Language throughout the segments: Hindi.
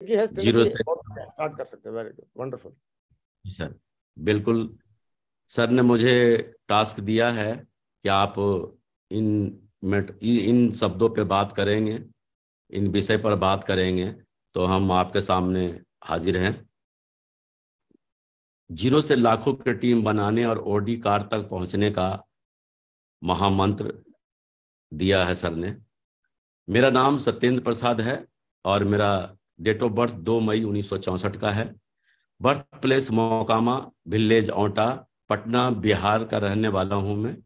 he has जीरो tendency, से start कर सकते हैं. Very good, wonderful. सर, बिल्कुल सर ने मुझे टास्क दिया है कि आप इन शब्दों पे बात करेंगे, इन विषय पर बात करेंगे, तो हम आपके सामने हाजिर हैं। जीरो से लाखों की टीम बनाने और ओडी कार तक पहुंचने का महामंत्र दिया है सर ने। मेरा नाम सत्येंद्र प्रसाद है और मेरा डेट ऑफ बर्थ 2 मई 1964 का है। Birth place Mokama, village Aunta, Patna Bihar का रहने वाला हूं मैं।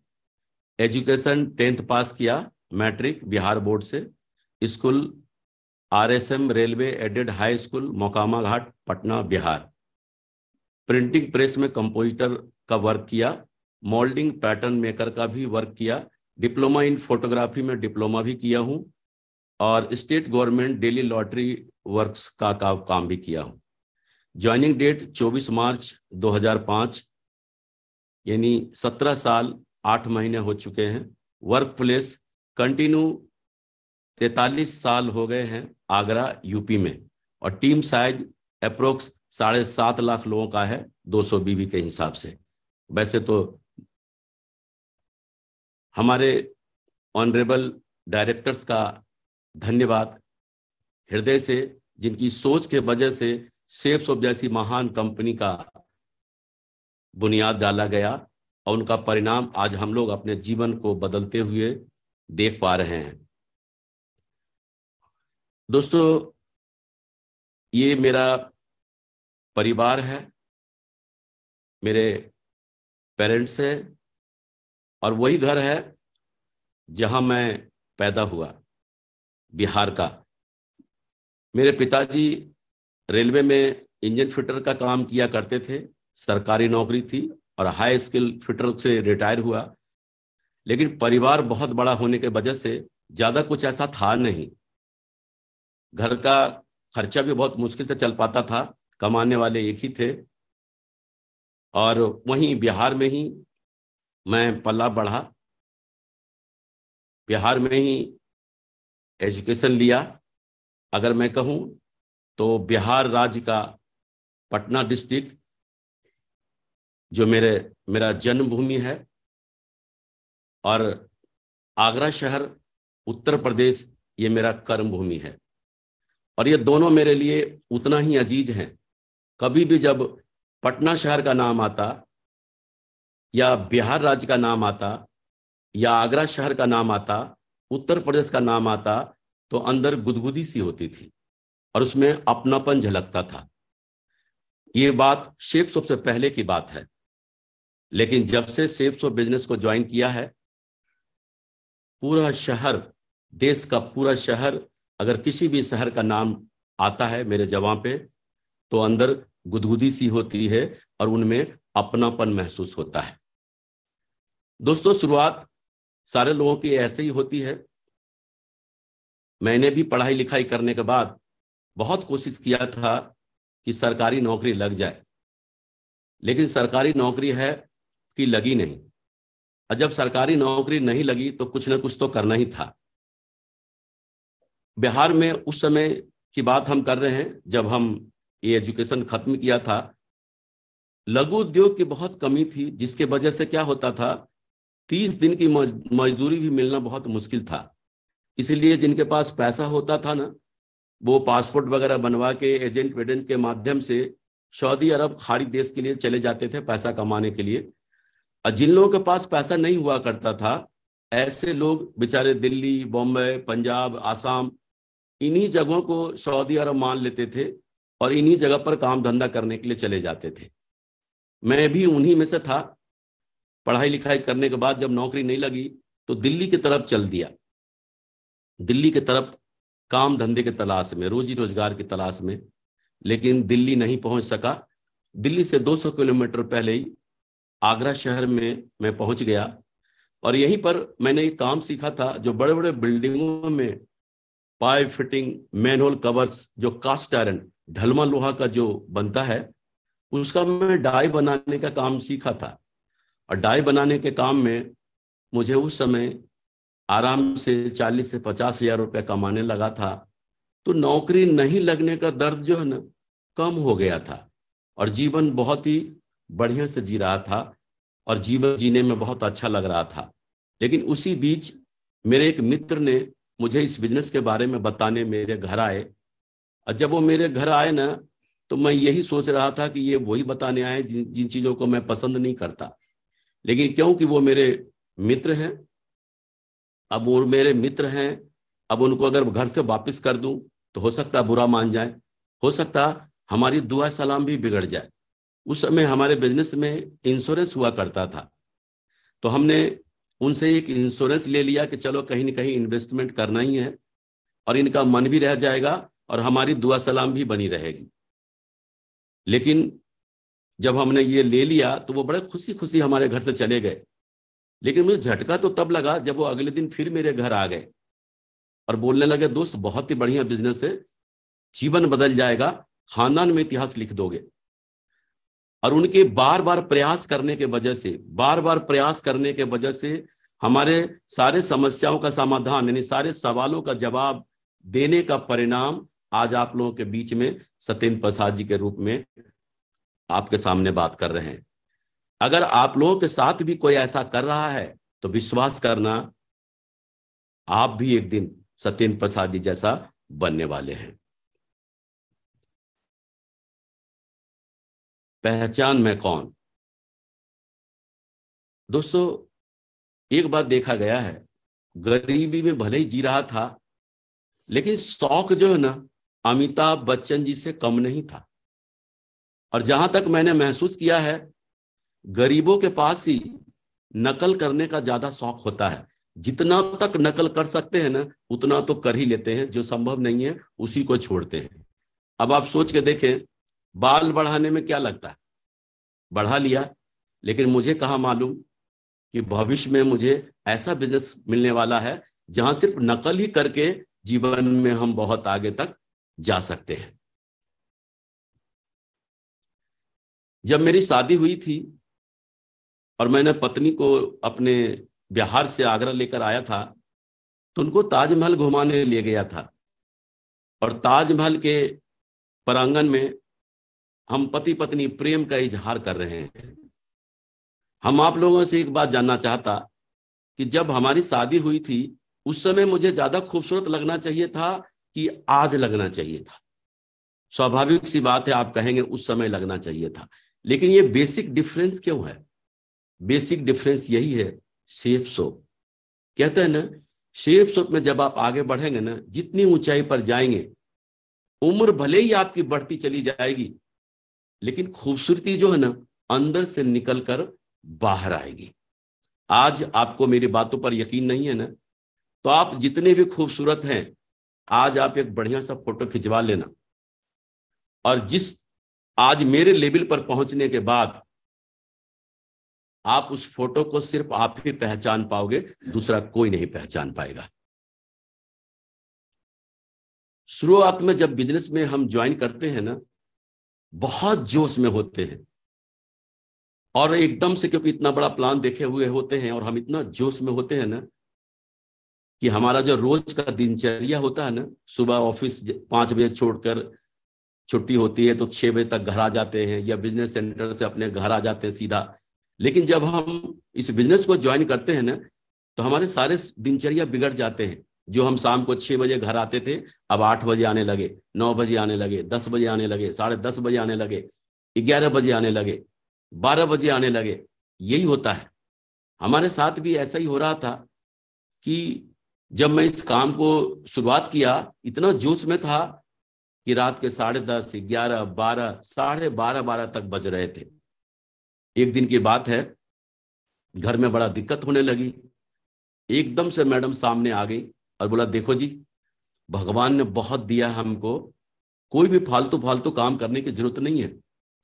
एजुकेशन 10th पास किया, मैट्रिक बिहार बोर्ड से। School RSM railway aided high school, Mokama Ghat, Patna Bihar. Printing press में कंपोजिटर का वर्क किया, मोल्डिंग पैटर्न मेकर का भी वर्क किया। डिप्लोमा इन फोटोग्राफी में डिप्लोमा भी किया हूं और state government daily lottery works का काम भी किया हूं। ज्वाइनिंग डेट 24 मार्च 2005, यानी 17 साल 8 महीने हो चुके हैं। वर्क प्लेस कंटिन्यू 43 साल हो गए हैं आगरा यूपी में। और टीम साइज अप्रोक्स 7.5 लाख लोगों का है 200 बीवी के हिसाब से। वैसे तो हमारे ऑनरेबल डायरेक्टर्स का धन्यवाद हृदय से, जिनकी सोच के वजह से सेफ्सॉफ्ट जैसी महान कंपनी का बुनियाद डाला गया और उनका परिणाम आज हम लोग अपने जीवन को बदलते हुए देख पा रहे हैं। दोस्तों, ये मेरा परिवार है, मेरे पेरेंट्स हैं और वही घर है जहां मैं पैदा हुआ, बिहार का। मेरे पिताजी रेलवे में इंजन फिटर का काम किया करते थे, सरकारी नौकरी थी और हाई स्किल फिटर से रिटायर हुआ। लेकिन परिवार बहुत बड़ा होने के वजह से ज्यादा कुछ ऐसा था नहीं। घर का खर्चा भी बहुत मुश्किल से चल पाता था, कमाने वाले एक ही थे। और वहीं बिहार में ही मैं पला बढ़ा, बिहार में ही एजुकेशन लिया। अगर मैं कहूं तो बिहार राज्य का पटना डिस्ट्रिक्ट जो मेरा जन्मभूमि है, और आगरा शहर उत्तर प्रदेश ये मेरा कर्म भूमि है। और ये दोनों मेरे लिए उतना ही अजीज हैं। कभी भी जब पटना शहर का नाम आता या बिहार राज्य का नाम आता या आगरा शहर का नाम आता, उत्तर प्रदेश का नाम आता, तो अंदर गुदगुदी सी होती थी और उसमें अपनापन झलकता था। ये बात शेप्स से पहले की बात है। लेकिन जब से शेप्स बिजनेस को ज्वाइन किया है, पूरा शहर, देश का पूरा शहर, अगर किसी भी शहर का नाम आता है मेरे जवां पे, तो अंदर गुदगुदी सी होती है और उनमें अपनापन महसूस होता है। दोस्तों, शुरुआत सारे लोगों की ऐसे ही होती है। मैंने भी पढ़ाई लिखाई करने के बाद बहुत कोशिश किया था कि सरकारी नौकरी लग जाए, लेकिन सरकारी नौकरी है कि लगी नहीं। और जब सरकारी नौकरी नहीं लगी तो कुछ ना कुछ तो करना ही था। बिहार में उस समय की बात हम कर रहे हैं जब हम ये एजुकेशन खत्म किया था। लघु उद्योग की बहुत कमी थी, जिसके वजह से क्या होता था, 30 दिन की मजदूरी भी मिलना बहुत मुश्किल था। इसीलिए जिनके पास पैसा होता था ना, वो पासपोर्ट वगैरह बनवा के एजेंट वेजेंट के माध्यम से सऊदी अरब खाड़ी देश के लिए चले जाते थे पैसा कमाने के लिए। और जिन लोगों के पास पैसा नहीं हुआ करता था, ऐसे लोग बेचारे दिल्ली, बॉम्बे, पंजाब, आसाम, इन्हीं जगहों को सऊदी अरब मान लेते थे और इन्हीं जगह पर काम धंधा करने के लिए चले जाते थे। मैं भी उन्हीं में से था। पढ़ाई लिखाई करने के बाद जब नौकरी नहीं लगी तो दिल्ली की तरफ चल दिया। दिल्ली की तरफ काम धंधे की तलाश में, रोजी रोजगार की तलाश में। लेकिन दिल्ली नहीं पहुंच सका। दिल्ली से 200 किलोमीटर पहले ही आगरा शहर में मैं पहुंच गया और यहीं पर मैंने एक काम सीखा था। जो बड़े बड़े बिल्डिंगों में पाइप फिटिंग, मैनहोल कवर्स, जो कास्ट आयरन, ढलमा लोहा का जो बनता है, उसका मैं डाई बनाने का काम सीखा था। और डाई बनाने के काम में मुझे उस समय आराम से 40 से 50 हजार रुपये कमाने लगा था। तो नौकरी नहीं लगने का दर्द जो है ना कम हो गया था और जीवन बहुत ही बढ़िया से जी रहा था और जीवन जीने में बहुत अच्छा लग रहा था। लेकिन उसी बीच मेरे एक मित्र ने मुझे इस बिजनेस के बारे में बताने मेरे घर आए, और जब वो मेरे घर आए ना तो मैं यही सोच रहा था कि ये वही बताने आए जिन चीजों को मैं पसंद नहीं करता। लेकिन क्योंकि वो मेरे मित्र हैं, अब वो मेरे मित्र हैं, अब उनको अगर घर से वापस कर दूं तो हो सकता है बुरा मान जाए, हो सकता हमारी दुआ सलाम भी बिगड़ जाए। उस समय हमारे बिजनेस में इंश्योरेंस हुआ करता था, तो हमने उनसे एक इंश्योरेंस ले लिया कि चलो कहीं ना कहीं इन्वेस्टमेंट करना ही है और इनका मन भी रह जाएगा और हमारी दुआ सलाम भी बनी रहेगी। लेकिन जब हमने ये ले लिया तो वो बड़े खुशी खुशी हमारे घर से चले गए। लेकिन मुझे झटका तो तब लगा जब वो अगले दिन फिर मेरे घर आ गए और बोलने लगे, दोस्त बहुत ही बढ़िया बिजनेस है, जीवन बदल जाएगा, खानदान में इतिहास लिख दोगे। और उनके बार बार प्रयास करने के वजह से, बार बार प्रयास करने के वजह से हमारे सारे समस्याओं का समाधान यानी सारे सवालों का जवाब देने का परिणाम आज आप लोगों के बीच में सत्येंद्र प्रसाद जी के रूप में आपके सामने बात कर रहे हैं। अगर आप लोगों के साथ भी कोई ऐसा कर रहा है तो विश्वास करना, आप भी एक दिन सत्येंद्र प्रसाद जी जैसा बनने वाले हैं। पहचान में कौन? दोस्तों, एक बात देखा गया है, गरीबी में भले ही जी रहा था लेकिन शौक जो है ना अमिताभ बच्चन जी से कम नहीं था। और जहां तक मैंने महसूस किया है, गरीबों के पास ही नकल करने का ज्यादा शौक होता है। जितना तक नकल कर सकते हैं ना उतना तो कर ही लेते हैं, जो संभव नहीं है उसी को छोड़ते हैं। अब आप सोच के देखें, बाल बढ़ाने में क्या लगता है, बढ़ा लिया, लेकिन मुझे कहाँ मालूम कि भविष्य में मुझे ऐसा बिजनेस मिलने वाला है जहां सिर्फ नकल ही करके जीवन में हम बहुत आगे तक जा सकते हैं। जब मेरी शादी हुई थी और मैंने पत्नी को अपने बिहार से आगरा लेकर आया था तो उनको ताजमहल घुमाने ले गया था और ताजमहल के प्रांगण में हम पति पत्नी प्रेम का इजहार कर रहे हैं। हम आप लोगों से एक बात जानना चाहता कि जब हमारी शादी हुई थी उस समय मुझे ज्यादा खूबसूरत लगना चाहिए था कि आज लगना चाहिए था? स्वाभाविक सी बात है, आप कहेंगे उस समय लगना चाहिए था। लेकिन ये बेसिक डिफरेंस क्यों है? बेसिक डिफरेंस यही है, सेफ सोप। कहते हैं ना, सेफ सोप में जब आप आगे बढ़ेंगे ना, जितनी ऊंचाई पर जाएंगे, उम्र भले ही आपकी बढ़ती चली जाएगी लेकिन खूबसूरती जो है ना अंदर से निकलकर बाहर आएगी। आज आपको मेरी बातों पर यकीन नहीं है ना, तो आप जितने भी खूबसूरत हैं आज आप एक बढ़िया सा फोटो खिंचवा लेना, और जिस आज मेरे लेवल पर पहुंचने के बाद आप उस फोटो को सिर्फ आप ही पहचान पाओगे, दूसरा कोई नहीं पहचान पाएगा। शुरुआत में जब बिजनेस में हम ज्वाइन करते हैं ना, बहुत जोश में होते हैं और एकदम से, क्योंकि इतना बड़ा प्लान देखे हुए होते हैं और हम इतना जोश में होते हैं ना कि हमारा जो रोज का दिनचर्या होता है ना, सुबह ऑफिस 5 बजे छोड़कर छुट्टी होती है तो 6 बजे तक घर आ जाते हैं या बिजनेस सेंटर से अपने घर आ जाते हैं सीधा। लेकिन जब हम इस बिजनेस को ज्वाइन करते हैं ना तो हमारे सारे दिनचर्या बिगड़ जाते हैं। जो हम शाम को 6 बजे घर आते थे अब 8 बजे आने लगे, 9 बजे आने लगे, 10 बजे आने लगे, 10:30 बजे आने लगे, 11 बजे आने लगे, 12 बजे आने लगे। यही होता है, हमारे साथ भी ऐसा ही हो रहा था कि जब मैं इस काम को शुरुआत किया इतना जोश में था कि रात के 10:30, 11, 12, 12:30 तक बज रहे थे। एक दिन की बात है, घर में बड़ा दिक्कत होने लगी। एकदम से मैडम सामने आ गई और बोला, देखो जी, भगवान ने बहुत दिया हमको, कोई भी फालतू फालतू काम करने की जरूरत नहीं है।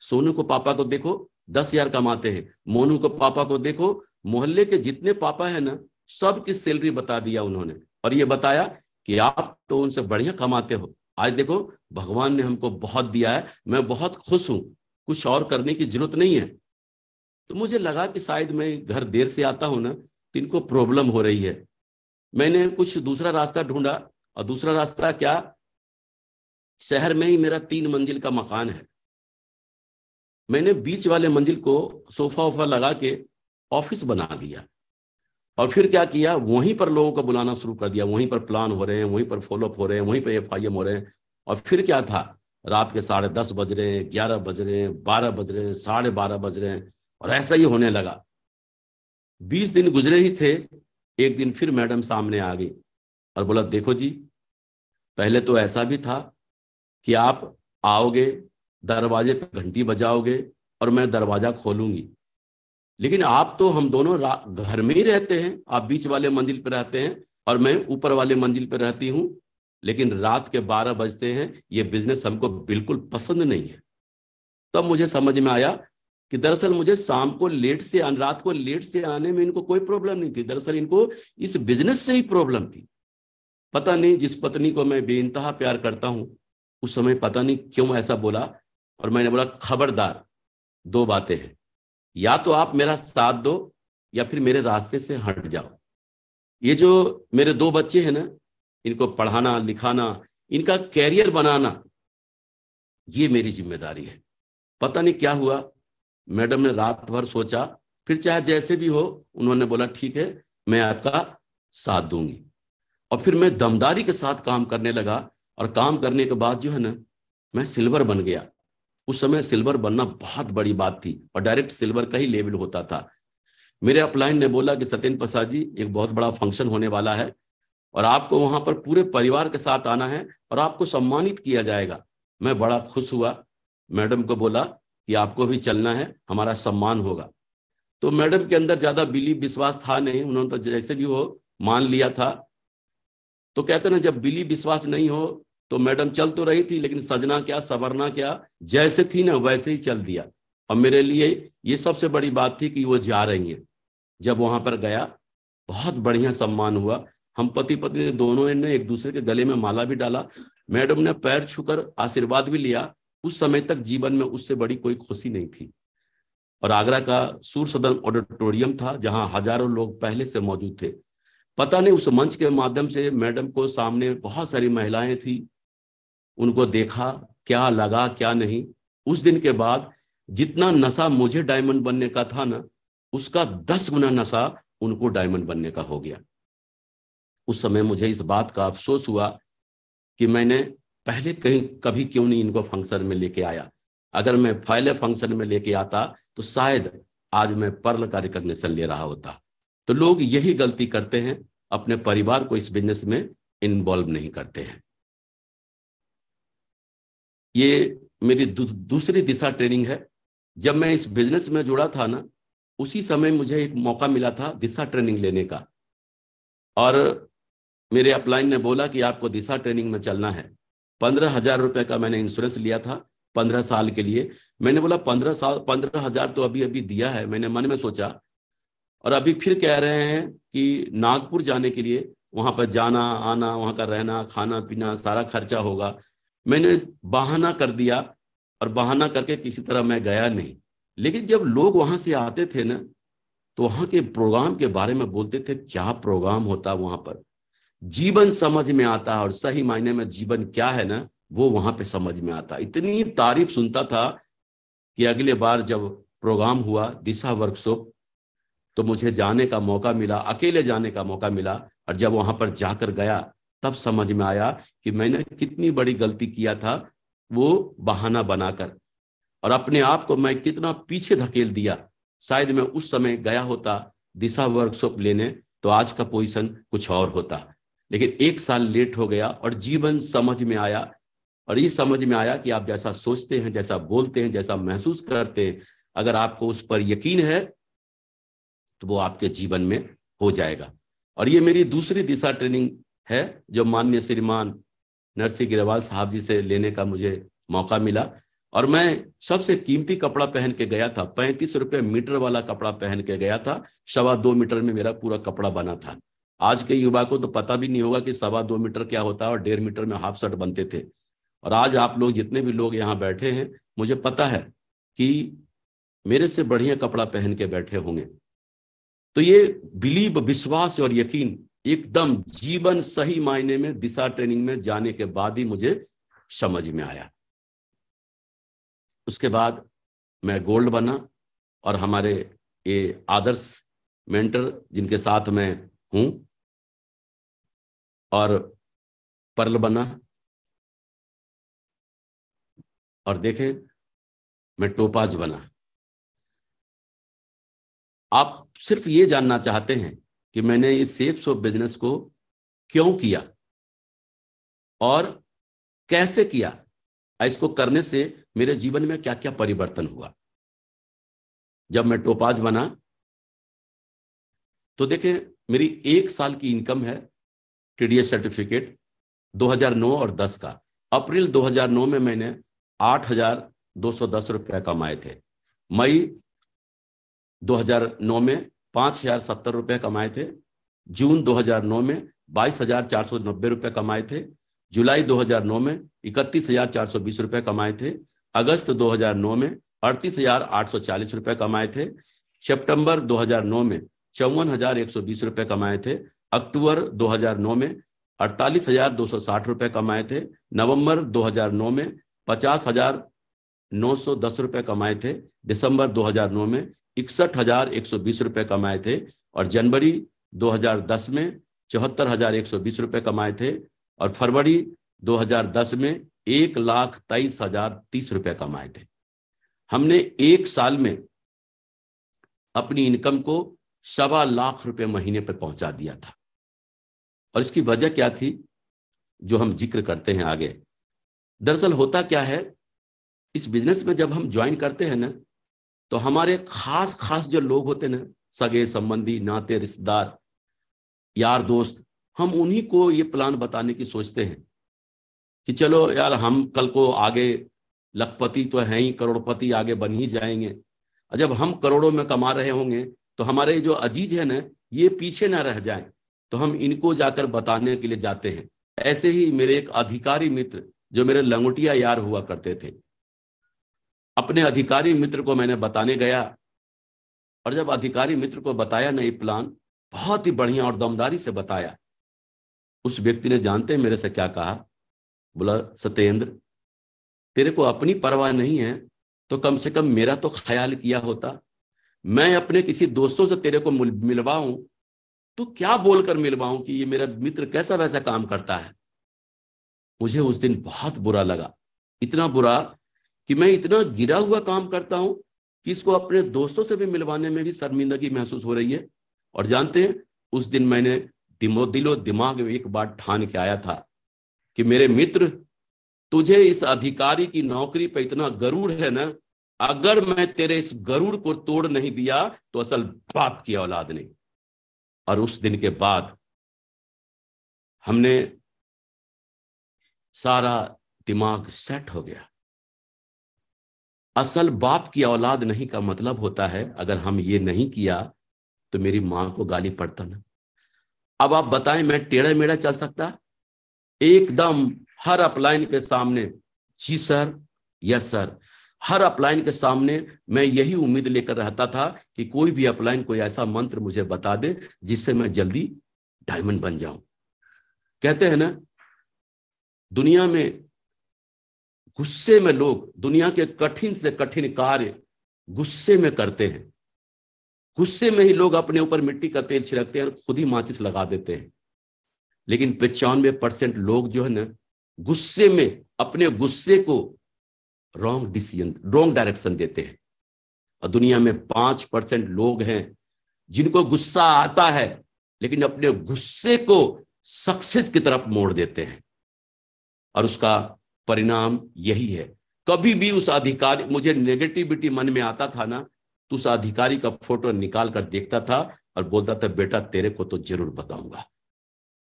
सोनू को पापा को देखो 10,000 कमाते हैं, मोनू को पापा को देखो, मोहल्ले के जितने पापा है ना सबकी सैलरी बता दिया उन्होंने, और ये बताया कि आप तो उनसे बढ़िया कमाते हो। आज देखो भगवान ने हमको बहुत दिया है, मैं बहुत खुश हूं, कुछ और करने की जरूरत नहीं है। तो मुझे लगा कि शायद मैं घर देर से आता हूं ना तो इनको प्रॉब्लम हो रही है। मैंने कुछ दूसरा रास्ता ढूंढा, और दूसरा रास्ता क्या शहर में ही मेरा 3 मंजिल का मकान है। मैंने बीच वाले मंजिल को सोफा वोफा लगा के ऑफिस बना दिया और फिर क्या किया, वहीं पर लोगों को बुलाना शुरू कर दिया। वहीं पर प्लान हो रहे हैं, वहीं पर फॉलोअप हो रहे हैं, वहीं पर FIM हो रहे हैं। और फिर क्या था, रात के 10:30 बज रहे हैं, 11 बज रहे हैं, 12 बज रहे हैं, 12:30 बज रहे हैं, और ऐसा ही होने लगा। 20 दिन गुजरे ही थे, एक दिन फिर मैडम सामने आ गई और बोला, देखो जी, पहले तो ऐसा भी था कि आप आओगे, दरवाजे पे घंटी बजाओगे और मैं दरवाजा खोलूंगी, लेकिन आप तो, हम दोनों घर में ही रहते हैं, आप बीच वाले मंजिल पे रहते हैं और मैं ऊपर वाले मंजिल पे रहती हूँ, लेकिन रात के 12 बजते हैं, ये बिजनेस हमको बिल्कुल पसंद नहीं है। तब मुझे समझ में आया कि दरअसल मुझे शाम को लेट से, रात को लेट से आने में इनको कोई प्रॉब्लम नहीं थी, दरअसल इनको इस बिजनेस से ही प्रॉब्लम थी। पता नहीं, जिस पत्नी को मैं बेइंतहा प्यार करता हूं, उस समय पता नहीं क्यों ऐसा बोला, और मैंने बोला, खबरदार, 2 बातें हैं, या तो आप मेरा साथ दो या फिर मेरे रास्ते से हट जाओ। ये जो मेरे 2 बच्चे हैं ना, इनको पढ़ाना लिखाना, इनका कैरियर बनाना, ये मेरी जिम्मेदारी है। पता नहीं क्या हुआ, मैडम ने रात भर सोचा, फिर चाहे जैसे भी हो, उन्होंने बोला, ठीक है, मैं आपका साथ दूंगी। और फिर मैं दमदारी के साथ काम करने लगा, और काम करने के बाद जो है ना, मैं सिल्वर बन गया। उस समय सिल्वर बनना बहुत बड़ी बात थी, और डायरेक्ट सिल्वर का ही लेवल होता था। मेरे अपलाइन ने बोला कि सत्येंद्र प्रसाद जी, एक बहुत बड़ा फंक्शन होने वाला है और आपको वहां पर पूरे परिवार के साथ आना है और आपको सम्मानित किया जाएगा। मैं बड़ा खुश हुआ, मैडम को बोला कि आपको भी चलना है, हमारा सम्मान होगा। तो मैडम के अंदर ज्यादा बिलीव विश्वास था नहीं, उन्होंने तो जैसे भी हो मान लिया था। तो कहते ना, जब बिलीव विश्वास नहीं हो तो मैडम चल तो रही थी, लेकिन सजना क्या सवरना क्या, जैसे थी ना वैसे ही चल दिया। और मेरे लिए ये सबसे बड़ी बात थी कि वो जा रही है। जब वहां पर गया, बहुत बढ़िया सम्मान हुआ। हम पति पत्नी दोनों ने एक दूसरे के गले में माला भी डाला, मैडम ने पैर छूकर आशीर्वाद भी लिया। उस समय तक जीवन में उससे बड़ी कोई खुशी नहीं थी। और आगरा का सूर सदन ऑडिटोरियम था, जहां हजारों लोग पहले से मौजूद थे। पता नहीं, उस मंच के माध्यम से मैडम को सामने बहुत सारी महिलाएं थी, उनको देखा, क्या लगा क्या नहीं। उस दिन के बाद जितना नशा मुझे डायमंड बनने का था ना, उसका 10 गुना नशा उनको डायमंड बनने का हो गया। उस समय मुझे इस बात का अफसोस हुआ कि मैंने पहले कभी क्यों नहीं इनको फंक्शन में लेके आया। अगर मैं पहले फंक्शन में लेके आता तो शायद आज मैं पर्ल का रिकॉग्निशन ले रहा होता। तो लोग यही गलती करते हैं, अपने परिवार को इस बिजनेस में इन्वॉल्व नहीं करते हैं। ये मेरी दूसरी दिशा ट्रेनिंग है। जब मैं इस बिजनेस में जुड़ा था ना, उसी समय मुझे एक मौका मिला था दिशा ट्रेनिंग लेने का, और मेरे अपलाइन ने बोला कि आपको दिशा ट्रेनिंग में चलना है। 15,000 रुपए का मैंने इंश्योरेंस लिया था 15 साल के लिए। मैंने बोला 15,000 तो अभी अभी दिया है, मैंने मन में सोचा। और अभी फिर कह रहे हैं कि नागपुर जाने के लिए, वहां पर जाना आना, वहां का रहना खाना पीना सारा खर्चा होगा। मैंने बहाना कर दिया, और बहाना करके किसी तरह मैं गया नहीं। लेकिन जब लोग वहां से आते थे ना, तो वहां के प्रोग्राम के बारे में बोलते थे, क्या प्रोग्राम होता वहां पर, जीवन समझ में आता, और सही मायने में जीवन क्या है ना, वो वहां पे समझ में आता। इतनी तारीफ सुनता था कि अगले बार जब प्रोग्राम हुआ दिशा वर्कशॉप, तो मुझे जाने का मौका मिला, अकेले जाने का मौका मिला। और जब वहां पर जाकर गया, तब समझ में आया कि मैंने कितनी बड़ी गलती किया था, वो बहाना बनाकर, और अपने आप को मैं कितना पीछे धकेल दिया। शायद मैं उस समय गया होता दिशा वर्कशॉप लेने, तो आज का पोजीशन कुछ और होता। लेकिन 1 साल लेट हो गया, और जीवन समझ में आया। और ये समझ में आया कि आप जैसा सोचते हैं, जैसा बोलते हैं, जैसा महसूस करते हैं, अगर आपको उस पर यकीन है तो वो आपके जीवन में हो जाएगा। और ये मेरी दूसरी दिशा ट्रेनिंग है, जो माननीय श्रीमान नरसिंह गिरवाल साहब जी से लेने का मुझे मौका मिला। और मैं सबसे कीमती कपड़ा पहन के गया था, 35 रुपए मीटर वाला कपड़ा पहन के गया था। 2.25 मीटर में मेरा पूरा कपड़ा बना था। आज के युवा को तो पता भी नहीं होगा कि 2.25 मीटर क्या होता है, और 1.5 मीटर में हाफ शर्ट बनते थे। और आज आप लोग जितने भी लोग यहाँ बैठे हैं, मुझे पता है कि मेरे से बढ़िया कपड़ा पहन के बैठे होंगे। तो ये बिलीव, विश्वास और यकीन एकदम जीवन सही मायने में दिशा ट्रेनिंग में जाने के बाद ही मुझे समझ में आया। उसके बाद मैं गोल्ड बना और हमारे ये आदर्श मेंटर जिनके साथ मैं हूं, और पर्ल बना, और देखें मैं टोपाज बना। आप सिर्फ ये जानना चाहते हैं कि मैंने इस सेफ्स ऑफ बिजनेस को क्यों किया और कैसे किया, इसको करने से मेरे जीवन में क्या क्या परिवर्तन हुआ। जब मैं टोपाज बना तो देखें मेरी 1 साल की इनकम है टीडीएस सर्टिफिकेट 2009 और 10 का। अप्रैल 2009 में मैंने 8,210 रुपये कमाए थे। मई 2009 में 5,070 रुपये कमाए थे। जून 2009 में 22,490 रुपये कमाए थे। जुलाई 2009 में 31,420 रुपये कमाए थे। अगस्त 2009 में 38,840 रुपये कमाए थे। सितंबर 2009 में 54,120 रुपये कमाए थे। अक्टूबर 2009 में 48,260 रुपये कमाए थे। नवंबर 2009 में 50,910 रुपये कमाए थे। दिसंबर 2009 में 61,120 रुपये कमाए थे। और जनवरी 2010 में 74,120 रुपये कमाए थे। और फरवरी 2010 में 1,23,030 रुपये कमाए थे। हमने 1 साल में अपनी इनकम को 1.25 लाख रुपए महीने पर पहुंचा दिया था। और इसकी वजह क्या थी जो हम जिक्र करते हैं आगे। दरअसल होता क्या है, इस बिजनेस में जब हम ज्वाइन करते हैं ना, तो हमारे खास खास जो लोग होते हैं ना, सगे संबंधी, नाते, रिश्तेदार, यार दोस्त, हम उन्हीं को ये प्लान बताने की सोचते हैं कि चलो यार हम कल को आगे लखपति तो हैं ही, करोड़पति आगे बन ही जाएंगे। और जब हम करोड़ों में कमा रहे होंगे तो हमारे जो अजीज है ना, ये पीछे ना रह जाएं, तो हम इनको जाकर बताने के लिए जाते हैं। ऐसे ही मेरे एक अधिकारी मित्र जो मेरे लंगोटिया यार हुआ करते थे, अपने अधिकारी मित्र को मैंने बताने गया, और जब अधिकारी मित्र को बताया ना ये प्लान, बहुत ही बढ़िया और दमदारी से बताया, उस व्यक्ति ने जानते मेरे से क्या कहा, बोला सत्येंद्र, तेरे को अपनी परवाह नहीं है तो कम से कम मेरा तो ख्याल किया होता। मैं अपने किसी दोस्तों से तेरे को मिलवाऊं तो क्या बोलकर मिलवाऊं कि ये मेरा मित्र कैसा वैसा काम करता है। मुझे उस दिन बहुत बुरा लगा, इतना बुरा कि मैं इतना गिरा हुआ काम करता हूं कि इसको अपने दोस्तों से भी मिलवाने में भी शर्मिंदगी महसूस हो रही है। और जानते हैं, उस दिन मैंने दिलो दिमाग में एक बार ठान के आया था कि मेरे मित्र, तुझे इस अधिकारी की नौकरी पे इतना गरूर है ना, अगर मैं तेरे इस गरूर को तोड़ नहीं दिया तो असल बाप की औलाद नहीं। और उस दिन के बाद हमने सारा दिमाग सेट हो गया। असल बाप की औलाद नहीं का मतलब होता है, अगर हम ये नहीं किया तो मेरी मां को गाली पड़ता ना। अब आप बताएं, मैं टेढ़ा मेढ़ा चल सकता? एकदम हर अपलाइन के सामने जी सर, यस सर, हर अपलाइन के सामने मैं यही उम्मीद लेकर रहता था कि कोई भी अपलाइन कोई ऐसा मंत्र मुझे बता दे जिससे मैं जल्दी डायमंड बन जाऊं। कहते हैं ना, दुनिया में गुस्से में लोग दुनिया के कठिन से कठिन कार्य गुस्से में करते हैं। गुस्से में ही लोग अपने ऊपर मिट्टी का तेल छिड़कते हैं और खुद ही माचिस लगा देते हैं। लेकिन 95% लोग जो है ना, गुस्से में अपने गुस्से को रॉन्ग डिसीजन, रॉन्ग डायरेक्शन देते हैं। और दुनिया में 5% लोग हैं जिनको गुस्सा आता है लेकिन अपने गुस्से को सक्सेस की तरफ मोड़ देते हैं। और उसका परिणाम यही है। कभी भी उस अधिकारी, मुझे नेगेटिविटी मन में आता था ना, तो उस अधिकारी का फोटो निकाल कर देखता था और बोलता था, बेटा तेरे को तो जरूर बताऊंगा।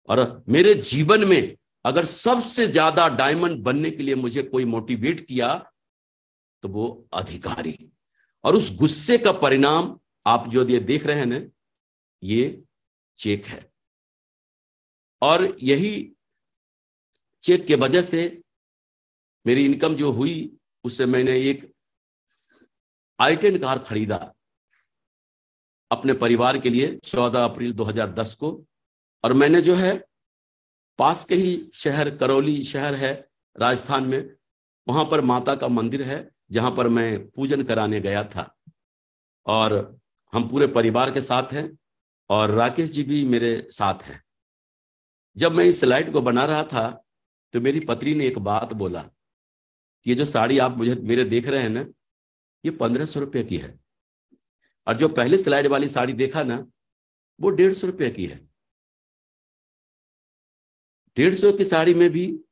और मेरे जीवन में अगर सबसे ज्यादा डायमंड बनने के लिए मुझे कोई मोटिवेट किया तो वो अधिकारी। और उस गुस्से का परिणाम आप जो ये देख रहे हैं ना, ये चेक है। और यही चेक के वजह से मेरी इनकम जो हुई, उससे मैंने एक i10 कार खरीदा अपने परिवार के लिए 14 अप्रैल 2010 को। और मैंने जो है पास के ही शहर, करौली शहर है, राजस्थान में, वहां पर माता का मंदिर है जहां पर मैं पूजन कराने गया था, और हम पूरे परिवार के साथ हैं और राकेश जी भी मेरे साथ हैं। जब मैं इस स्लाइड को बना रहा था तो मेरी पत्नी ने एक बात बोला कि ये जो साड़ी आप मुझे मेरे देख रहे हैं ना, ये 1500 रुपये की है, और जो पहले स्लाइड वाली साड़ी देखा ना, वो 150 रुपये की है। 150 की साड़ी में भी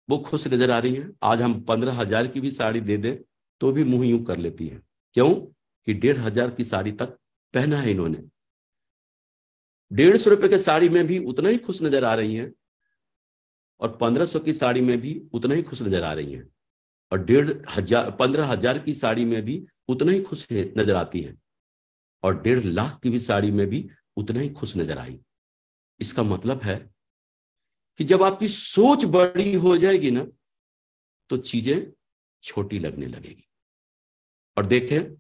वो खुश नजर आ रही है। आज हम 15,000 की भी साड़ी दे दें तो भी मुंह यूं कर लेती है। क्यों? कि 1,500 की साड़ी तक पहना है इन्होंने। 150 रुपए की साड़ी में भी उतना ही खुश नजर आ रही है, और 1500 की साड़ी में भी उतना ही खुश नजर आ रही है, और 15,000 की साड़ी में भी उतना ही खुश नजर आती है, और 1.5 लाख की भी साड़ी में भी उतना ही खुश नजर आई। इसका मतलब है कि जब आपकी सोच बड़ी हो जाएगी ना, तो चीजें छोटी लगने लगेगी। और देखें,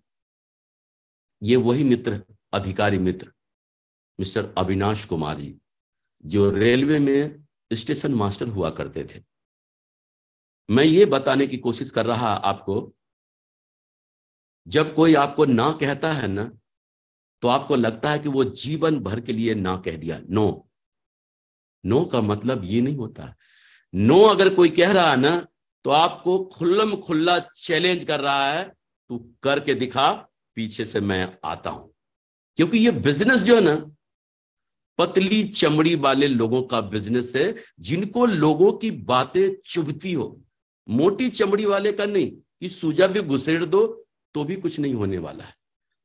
ये वही मित्र, अधिकारी मित्र मिस्टर अविनाश कुमार जी, जो रेलवे में स्टेशन मास्टर हुआ करते थे। मैं ये बताने की कोशिश कर रहा आपको, जब कोई आपको ना कहता है ना, तो आपको लगता है कि वो जीवन भर के लिए ना कह दिया। नो, नो का मतलब ये नहीं होता। नो अगर कोई कह रहा है ना, तो आपको खुल्लम खुल्ला चैलेंज कर रहा है, तू करके दिखा, पीछे से मैं आता हूं। क्योंकि ये बिजनेस जो है ना, पतली चमड़ी वाले लोगों का बिजनेस है, जिनको लोगों की बातें चुभती हो। मोटी चमड़ी वाले का नहीं, कि सूजा भी घुसेड़ दो तो भी कुछ नहीं होने वाला है।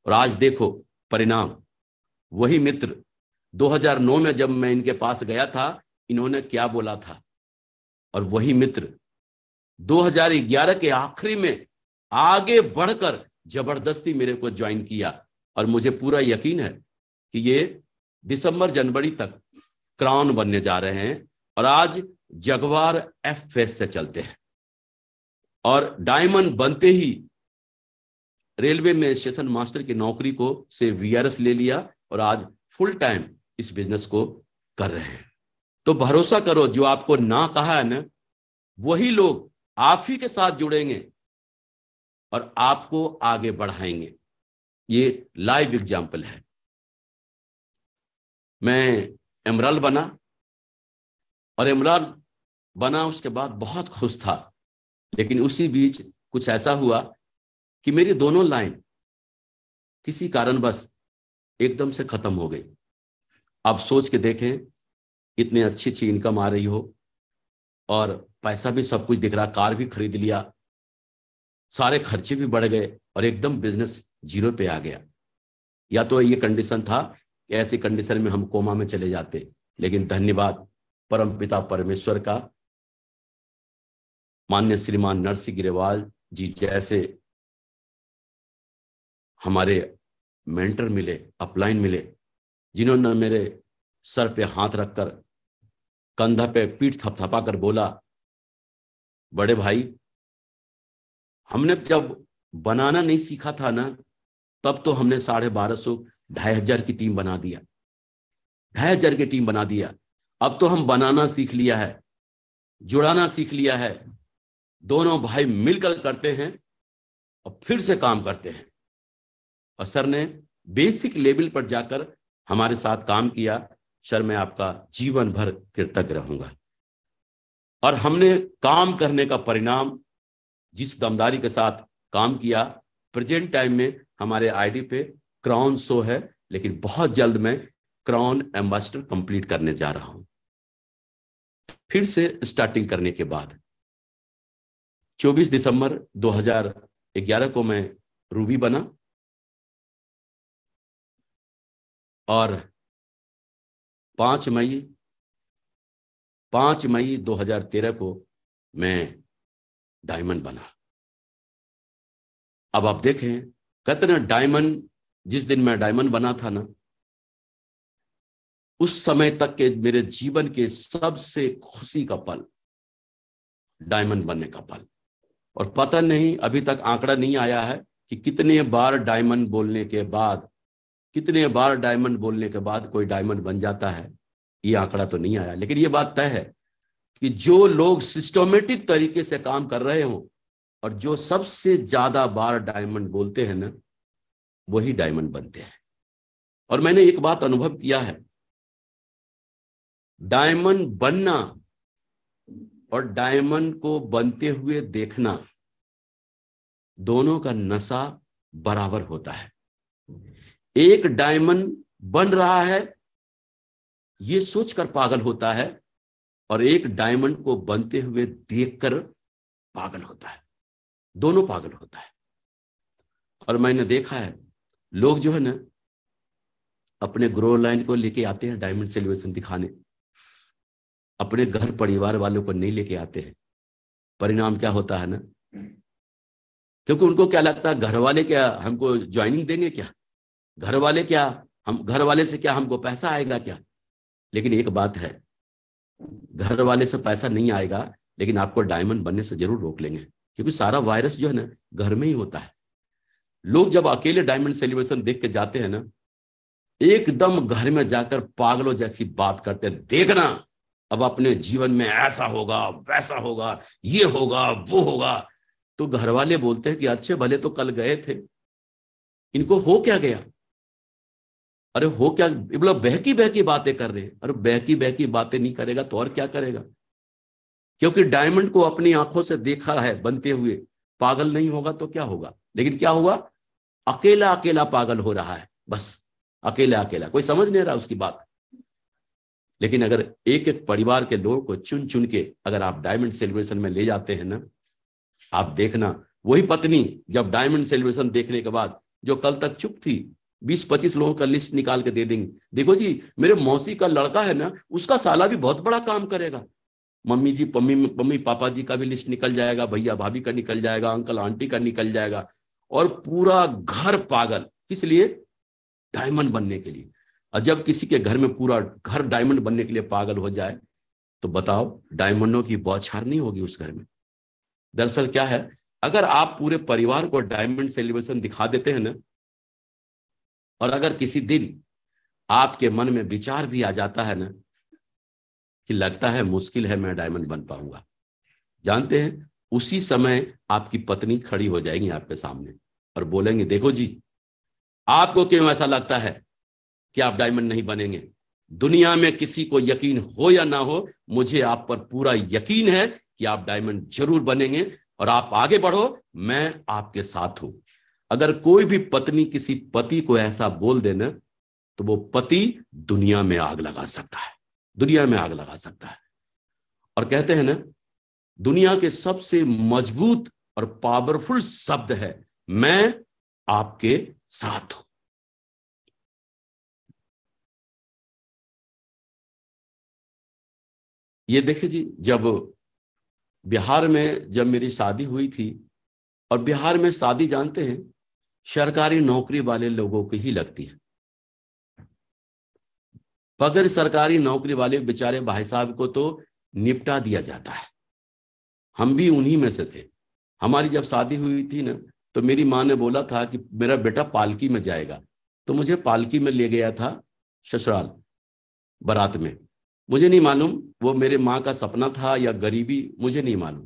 और आज देखो परिणाम। वही मित्र 2009 में जब मैं इनके पास गया था, इन्होंने क्या बोला था, और वही मित्र 2011 के आखिरी में आगे बढ़कर जबरदस्ती मेरे को ज्वाइन किया। और मुझे पूरा यकीन है कि ये दिसंबर जनवरी तक क्राउन बनने जा रहे हैं, और आज जगवार एफ फेस से चलते हैं, और डायमंड बनते ही रेलवे में स्टेशन मास्टर की नौकरी को से वीआरएस ले लिया, और आज फुल टाइम इस बिजनेस को कर रहे हैं। तो भरोसा करो, जो आपको ना कहा है ना, वही लोग आप ही के साथ जुड़ेंगे और आपको आगे बढ़ाएंगे। ये लाइव एग्जाम्पल है। मैं एमराल्ड बना, और एमराल्ड बना उसके बाद बहुत खुश था, लेकिन उसी बीच कुछ ऐसा हुआ कि मेरी दोनों लाइन किसी कारणवश एकदम से खत्म हो गई। आप सोच के देखें, इतनी अच्छी अच्छी इनकम आ रही हो, और पैसा भी सब कुछ दिख रहा, कार भी खरीद लिया, सारे खर्चे भी बढ़ गए, और एकदम बिजनेस जीरो पे आ गया। या तो ये कंडीशन था कि ऐसी कंडीशन में हम कोमा में चले जाते, लेकिन धन्यवाद परमपिता परमेश्वर का, माननीय श्रीमान नरसिंह गिरेवाल जी जैसे हमारे मेंटर मिले, अपलाइन मिले, जिन्होंने मेरे सर पे हाथ रखकर, कंधा पे पीठ थपथपा कर बोला, बड़े भाई, हमने जब बनाना नहीं सीखा था ना, तब तो हमने 1250, 2,500 की टीम बना दिया, 2,500 की टीम बना दिया। अब तो हम बनाना सीख लिया है, जुड़ाना सीख लिया है, दोनों भाई मिलकर करते हैं और फिर से काम करते हैं। और सर ने बेसिक लेवल पर जाकर हमारे साथ काम किया। सर, मैं आपका जीवन भर कृतज्ञ रहूंगा। और हमने काम करने का परिणाम, जिस दमदारी के साथ काम किया, प्रेजेंट टाइम में हमारे आईडी पे क्राउन शो है, लेकिन बहुत जल्द मैं क्राउन एम्बेसडर कंप्लीट करने जा रहा हूं, फिर से स्टार्टिंग करने के बाद। 24 दिसंबर 2011 को मैं रूबी बना, और 5 मई 2013 को मैं डायमंड बना। अब आप देखें, कहते ना, डायमंड, जिस दिन मैं डायमंड बना था ना, उस समय तक के मेरे जीवन के सबसे खुशी का पल डायमंड बनने का पल। और पता नहीं, अभी तक आंकड़ा नहीं आया है कि कितने बार डायमंड बोलने के बाद, कितने बार डायमंड बोलने के बाद कोई डायमंड बन जाता है। ये आंकड़ा तो नहीं आया, लेकिन ये बात तय है कि जो लोग सिस्टमेटिक तरीके से काम कर रहे हों और जो सबसे ज्यादा बार डायमंड बोलते हैं ना, वही डायमंड बनते हैं। और मैंने एक बात अनुभव किया है, डायमंड बनना और डायमंड को बनते हुए देखना, दोनों का नशा बराबर होता है। एक डायमंड बन रहा है ये सोचकर पागल होता है, और एक डायमंड को बनते हुए देखकर पागल होता है। दोनों पागल होता है। और मैंने देखा है लोग जो है ना अपने ग्रो लाइन को लेके आते हैं डायमंड सेलिब्रेशन दिखाने, अपने घर परिवार वालों को नहीं लेके आते हैं। परिणाम क्या होता है ना, क्योंकि उनको क्या लगता है घर वाले क्या हमको ज्वाइनिंग देंगे क्या, घर वाले क्या हम घर वाले से क्या हमको पैसा आएगा क्या। लेकिन एक बात है, घर वाले से पैसा नहीं आएगा, लेकिन आपको डायमंड बनने से जरूर रोक लेंगे, क्योंकि सारा वायरस जो है ना घर में ही होता है। लोग जब अकेले डायमंड सेलिब्रेशन देख के जाते हैं ना, एकदम घर में जाकर पागलों जैसी बात करते हैं, देखना अब अपने जीवन में ऐसा होगा वैसा होगा, ये होगा वो होगा। तो घर वाले बोलते हैं कि अच्छे भले तो कल गए थे, इनको हो क्या गया। अरे हो क्या, मतलब बहकी बहकी बातें कर रहे हैं। अरे बहकी बहकी बातें नहीं करेगा तो और क्या करेगा, क्योंकि डायमंड को अपनी आंखों से देखा है बनते हुए, पागल नहीं होगा तो क्या होगा। लेकिन क्या हुआ, अकेला अकेला पागल हो रहा है, बस अकेला अकेला, कोई समझ नहीं रहा उसकी बात। लेकिन अगर एक एक परिवार के लोगों को चुन चुन के अगर आप डायमंड सेलिब्रेशन में ले जाते हैं ना, आप देखना वही पत्नी जब डायमंड सेलिब्रेशन देखने के बाद जो कल तक चुप थी, 20-25 लोगों का लिस्ट निकाल के दे देंगे, देखो जी मेरे मौसी का लड़का है ना, उसका साला भी बहुत बड़ा काम करेगा। मम्मी जी मम्मी पापा जी का भी लिस्ट निकल जाएगा, भैया भाभी का निकल जाएगा, अंकल आंटी का निकल जाएगा, और पूरा घर पागल। किस लिए, डायमंड बनने के लिए। और जब किसी के घर में पूरा घर डायमंड बनने के लिए पागल हो जाए, तो बताओ डायमंडों की बौछार नहीं होगी उस घर में। दरअसल क्या है, अगर आप पूरे परिवार को डायमंड सेलिब्रेशन दिखा देते हैं ना, और अगर किसी दिन आपके मन में विचार भी आ जाता है ना कि लगता है मुश्किल है मैं डायमंड बन पाऊंगा, जानते हैं उसी समय आपकी पत्नी खड़ी हो जाएगी आपके सामने और बोलेंगे, देखो जी आपको क्यों ऐसा लगता है कि आप डायमंड नहीं बनेंगे। दुनिया में किसी को यकीन हो या ना हो, मुझे आप पर पूरा यकीन है कि आप डायमंड जरूर बनेंगे, और आप आगे बढ़ो, मैं आपके साथ हूं। अगर कोई भी पत्नी किसी पति को ऐसा बोल देना, तो वो पति दुनिया में आग लगा सकता है, दुनिया में आग लगा सकता है। और कहते हैं ना, दुनिया के सबसे मजबूत और पावरफुल शब्द है मैं आपके साथ हूं। ये देखिए जी, जब बिहार में जब मेरी शादी हुई थी, और बिहार में शादी जानते हैं सरकारी नौकरी वाले लोगों की ही लगती है। बगैर सरकारी नौकरी वाले बेचारे भाई साहब को तो निपटा दिया जाता है। हम भी उन्हीं में से थे। हमारी जब शादी हुई थी ना, तो मेरी माँ ने बोला था कि मेरा बेटा पालकी में जाएगा, तो मुझे पालकी में ले गया था ससुराल बारात में। मुझे नहीं मालूम वो मेरे माँ का सपना था या गरीबी, मुझे नहीं मालूम।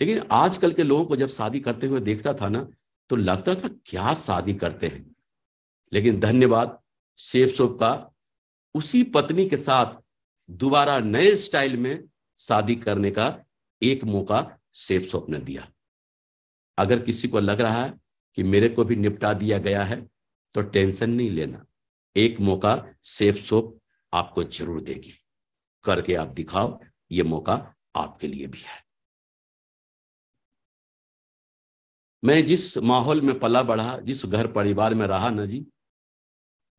लेकिन आजकल के लोगों को जब शादी करते हुए देखता था ना, तो लगता था क्या शादी करते हैं। लेकिन धन्यवाद शेफ सोप का, उसी पत्नी के साथ दोबारा नए स्टाइल में शादी करने का एक मौका शेफ सोप ने दिया। अगर किसी को लग रहा है कि मेरे को भी निपटा दिया गया है, तो टेंशन नहीं लेना, एक मौका शेफ सोप आपको जरूर देगी। करके आप दिखाओ, ये मौका आपके लिए भी है। मैं जिस माहौल में पला बढ़ा, जिस घर परिवार में रहा ना जी,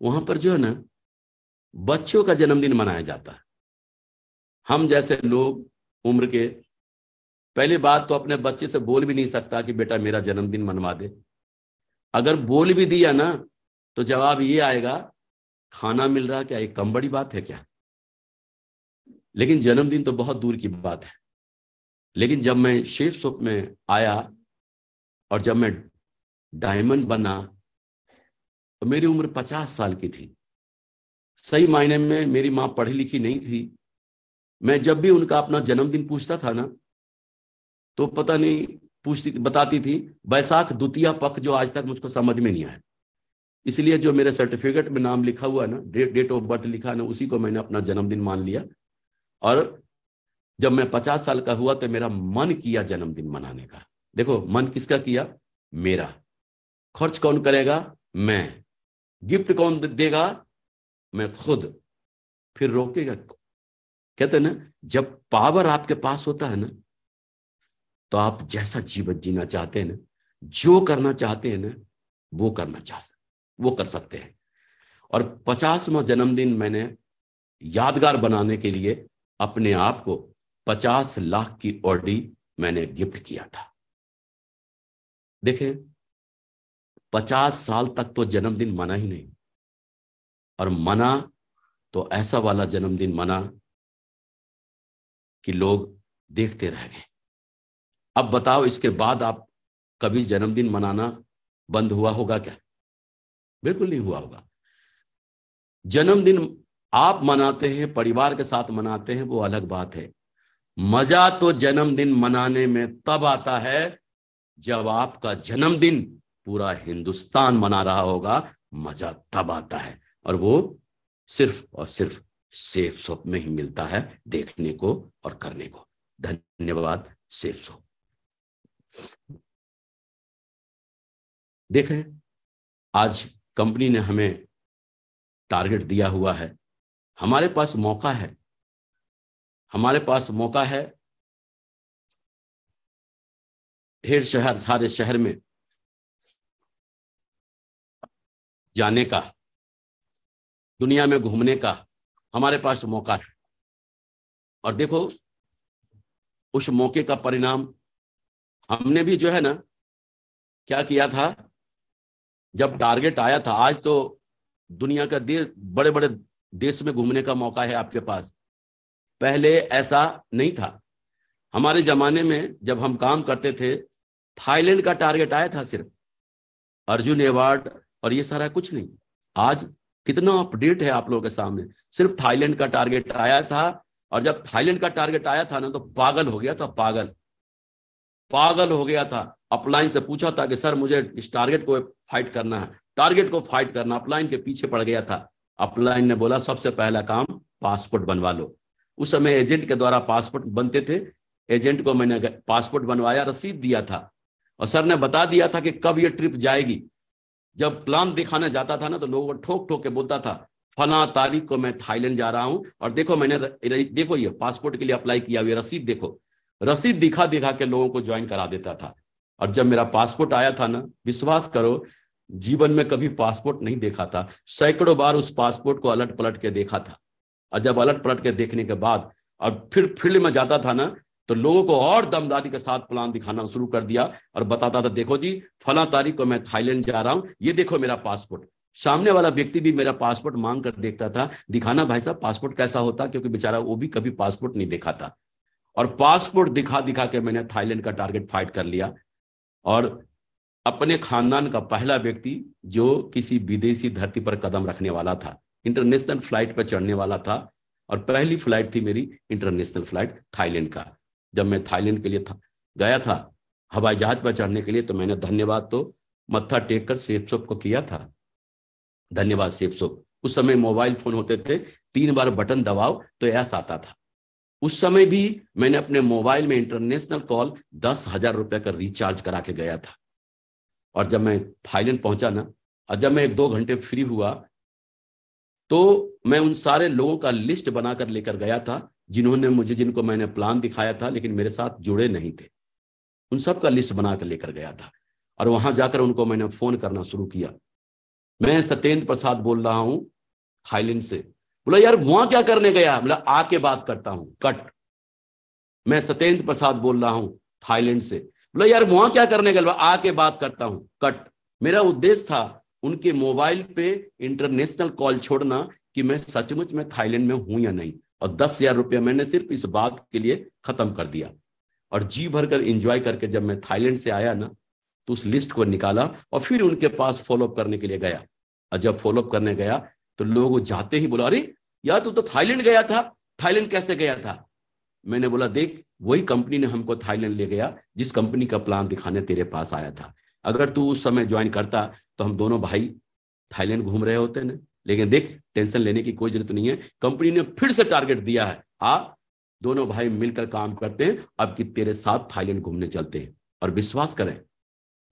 वहां पर जो है ना बच्चों का जन्मदिन मनाया जाता है। हम जैसे लोग उम्र के, पहली बात तो अपने बच्चे से बोल भी नहीं सकता कि बेटा मेरा जन्मदिन मनवा दे। अगर बोल भी दिया ना, तो जवाब ये आएगा, खाना मिल रहा क्या, एक कम बड़ी बात है क्या। लेकिन जन्मदिन तो बहुत दूर की बात है। लेकिन जब मैं शेफ सोप में आया और जब मैं डायमंड बना, तो मेरी उम्र 50 साल की थी। सही मायने में मेरी माँ पढ़ी लिखी नहीं थी, मैं जब भी उनका अपना जन्मदिन पूछता था ना, तो पता नहीं पूछती बताती थी बैसाख द्वितीया पक्ष, जो आज तक मुझको समझ में नहीं आया। इसलिए जो मेरे सर्टिफिकेट में नाम लिखा हुआ है ना, डेट ऑफ बर्थ लिखा है ना, उसी को मैंने अपना जन्मदिन मान लिया। और जब मैं 50 साल का हुआ तो मेरा मन किया जन्मदिन मनाने का। देखो, मन किसका किया? मेरा। खर्च कौन करेगा? मैं। गिफ्ट कौन देगा? मैं खुद। फिर रोकेगा? कहते हैं ना, जब पावर आपके पास होता है ना, तो आप जैसा जीवन जीना चाहते हैं ना, जो करना चाहते हैं ना, वो वो कर सकते हैं। और 50वां जन्मदिन मैंने यादगार बनाने के लिए अपने आप को 50 लाख की ऑडी मैंने गिफ्ट किया था। देखें, 50 साल तक तो जन्मदिन मना ही नहीं, और मना तो ऐसा वाला जन्मदिन मना कि लोग देखते रह गए। अब बताओ, इसके बाद आप कभी जन्मदिन मनाना बंद हुआ होगा क्या? बिल्कुल नहीं हुआ होगा। जन्मदिन आप मनाते हैं, परिवार के साथ मनाते हैं, वो अलग बात है। मजा तो जन्मदिन मनाने में तब आता है जब आपका जन्मदिन पूरा हिंदुस्तान मना रहा होगा। मजा तब आता है, और वो सिर्फ और सिर्फ सेफ शॉप में ही मिलता है, देखने को और करने को। धन्यवाद सेफ शॉप। देखें, आज कंपनी ने हमें टारगेट दिया हुआ है, हमारे पास मौका है, ढेर सारे शहर में जाने का, दुनिया में घूमने का हमारे पास मौका है। और देखो, उस मौके का परिणाम हमने भी जो है ना, क्या किया था, जब टारगेट आया था। आज तो दुनिया का बड़े बड़े देश में घूमने का मौका है आपके पास। पहले ऐसा नहीं था। हमारे जमाने में जब हम काम करते थे, थाईलैंड का टारगेट आया था सिर्फ, अर्जुन अवार्ड और ये सारा कुछ नहीं। आज कितना अपडेट है आप लोगों के सामने। सिर्फ थाईलैंड का टारगेट आया था, और जब थाईलैंड का टारगेट आया था ना, तो पागल हो गया था, पागल हो गया था। अपलाइन से पूछा था कि सर मुझे इस टारगेट को फाइट करना है, अपलाइन के पीछे पड़ गया था। अपलाइन ने बोला सबसे पहला काम पासपोर्ट बनवा लो। उस समय एजेंट के द्वारा पासपोर्ट बनते थे। एजेंट को मैंने पासपोर्ट बनवाया, रसीद दिया था, और सर ने बता दिया था कि कब ये ट्रिप जाएगी। जब प्लान दिखाने जाता था ना, तो लोगों को ठोक ठोक के बोलता था फला तारीख को मैं थाईलैंड जा रहा हूं, और देखो मैंने देखो ये पासपोर्ट के लिए अप्लाई किया हुआ रसीद देखो। रसीद दिखा दिखा के लोगों को ज्वाइन करा देता था। और जब मेरा पासपोर्ट आया था ना, विश्वास करो, जीवन में कभी पासपोर्ट नहीं देखा था। सैकड़ों बार उस पासपोर्ट को अलट पलट के देखा था। और जब अलट पलट के देखने के बाद और फिर फील्ड में जाता था ना, तो लोगों को और दमदारी के साथ प्लान दिखाना शुरू कर दिया, और बताता था देखो जी फला तारीख को मैं थाईलैंड जा रहा हूं, ये देखो मेरा पासपोर्ट। सामने वाला व्यक्ति भी मेरा पासपोर्ट मांग कर देखता था, दिखाना भाई साहब पासपोर्ट कैसा होता, क्योंकि बेचारा वो भी कभी पासपोर्ट नहीं देखा था। और पासपोर्ट दिखा दिखा के मैंने थाईलैंड का टारगेट फाइट कर लिया, और अपने खानदान का पहला व्यक्ति जो किसी विदेशी धरती पर कदम रखने वाला था, इंटरनेशनल फ्लाइट पर चढ़ने वाला था। और पहली फ्लाइट थी मेरी इंटरनेशनल फ्लाइट थाईलैंड का। जब मैं थाईलैंड के लिए गया था हवाई जहाज पर चढ़ने के लिए, तो मैंने धन्यवाद तो मत्था टेक कर सेफ शॉप को किया था। धन्यवाद सेफ शॉप। उस समय मोबाइल फोन होते थे, 3 बार बटन दबाओ तो ऐसा आता था। उस समय भी मैंने अपने मोबाइल में इंटरनेशनल कॉल 10,000 रुपए का रिचार्ज करा के गया था। और जब मैं थाईलैंड पहुंचा ना, और जब मैं 1-2 घंटे फ्री हुआ, तो मैं उन सारे लोगों का लिस्ट बनाकर लेकर गया था जिनको मैंने प्लान दिखाया था लेकिन मेरे साथ जुड़े नहीं थे। उन सब का लिस्ट बनाकर लेकर गया था, और वहां जाकर उनको मैंने फोन करना शुरू किया। मैं सत्येंद्र प्रसाद बोल रहा हूं थाईलैंड से। बोला यार वहां क्या करने गया? बोला आके बात करता हूं, कट। मैं सत्येंद्र प्रसाद बोल रहा हूं थाईलैंड से। बोला यार वहां क्या करने गया? आके बात करता हूं, कट। मेरा उद्देश्य था उनके मोबाइल पे इंटरनेशनल कॉल छोड़ना कि मैं सचमुच में थाईलैंड में हूं या नहीं। और 10,000 रुपया मैंने सिर्फ इस बात के लिए खत्म कर दिया। और जी भरकर एंजॉय करके जब मैं थाईलैंड से आया ना, तो उस लिस्ट को निकाला और फिर उनके पास फॉलोअप करने के लिए गया। और जब फॉलोअप करने गया तो लोग जाते ही बोला अरे यार तू तो थाईलैंड गया था, थाईलैंड कैसे गया था? मैंने बोला देख वही कंपनी ने हमको थाईलैंड ले गया जिस कंपनी का प्लान दिखाने तेरे पास आया था। अगर तू उस समय ज्वाइन करता तो हम दोनों भाई थाईलैंड घूम रहे होते ना। लेकिन देख टेंशन लेने की कोई जरूरत नहीं है, कंपनी ने फिर से टारगेट दिया है, आ दोनों भाई मिलकर काम करते हैं, अब कि तेरे साथ थाईलैंड घूमने चलते हैं। और विश्वास करें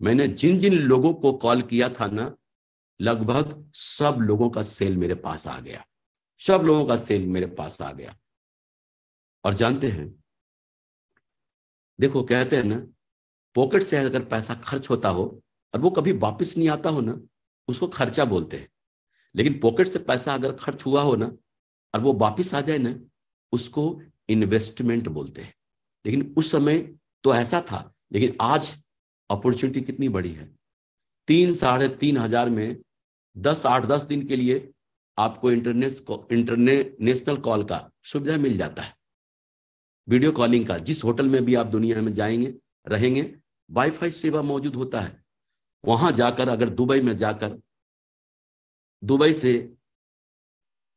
मैंने जिन जिन लोगों को कॉल किया था ना, लगभग सब लोगों का सेल मेरे पास आ गया, सब लोगों का सेल मेरे पास आ गया। और जानते हैं, देखो कहते हैं ना, पॉकेट से अगर पैसा खर्च होता हो और वो कभी वापस नहीं आता हो ना, उसको खर्चा बोलते हैं। लेकिन पॉकेट से पैसा अगर खर्च हुआ हो ना और वो वापस आ जाए ना, उसको इन्वेस्टमेंट बोलते हैं। लेकिन उस समय तो ऐसा था, लेकिन आज अपॉर्चुनिटी कितनी बड़ी है। 3-3,500 में 8-10 दिन के लिए आपको इंटरनेशनल कॉल का सुविधा मिल जाता है, वीडियो कॉलिंग का। जिस होटल में भी आप दुनिया में जाएंगे रहेंगे, वाईफाई सेवा मौजूद होता है। वहां जाकर अगर दुबई में जाकर, दुबई से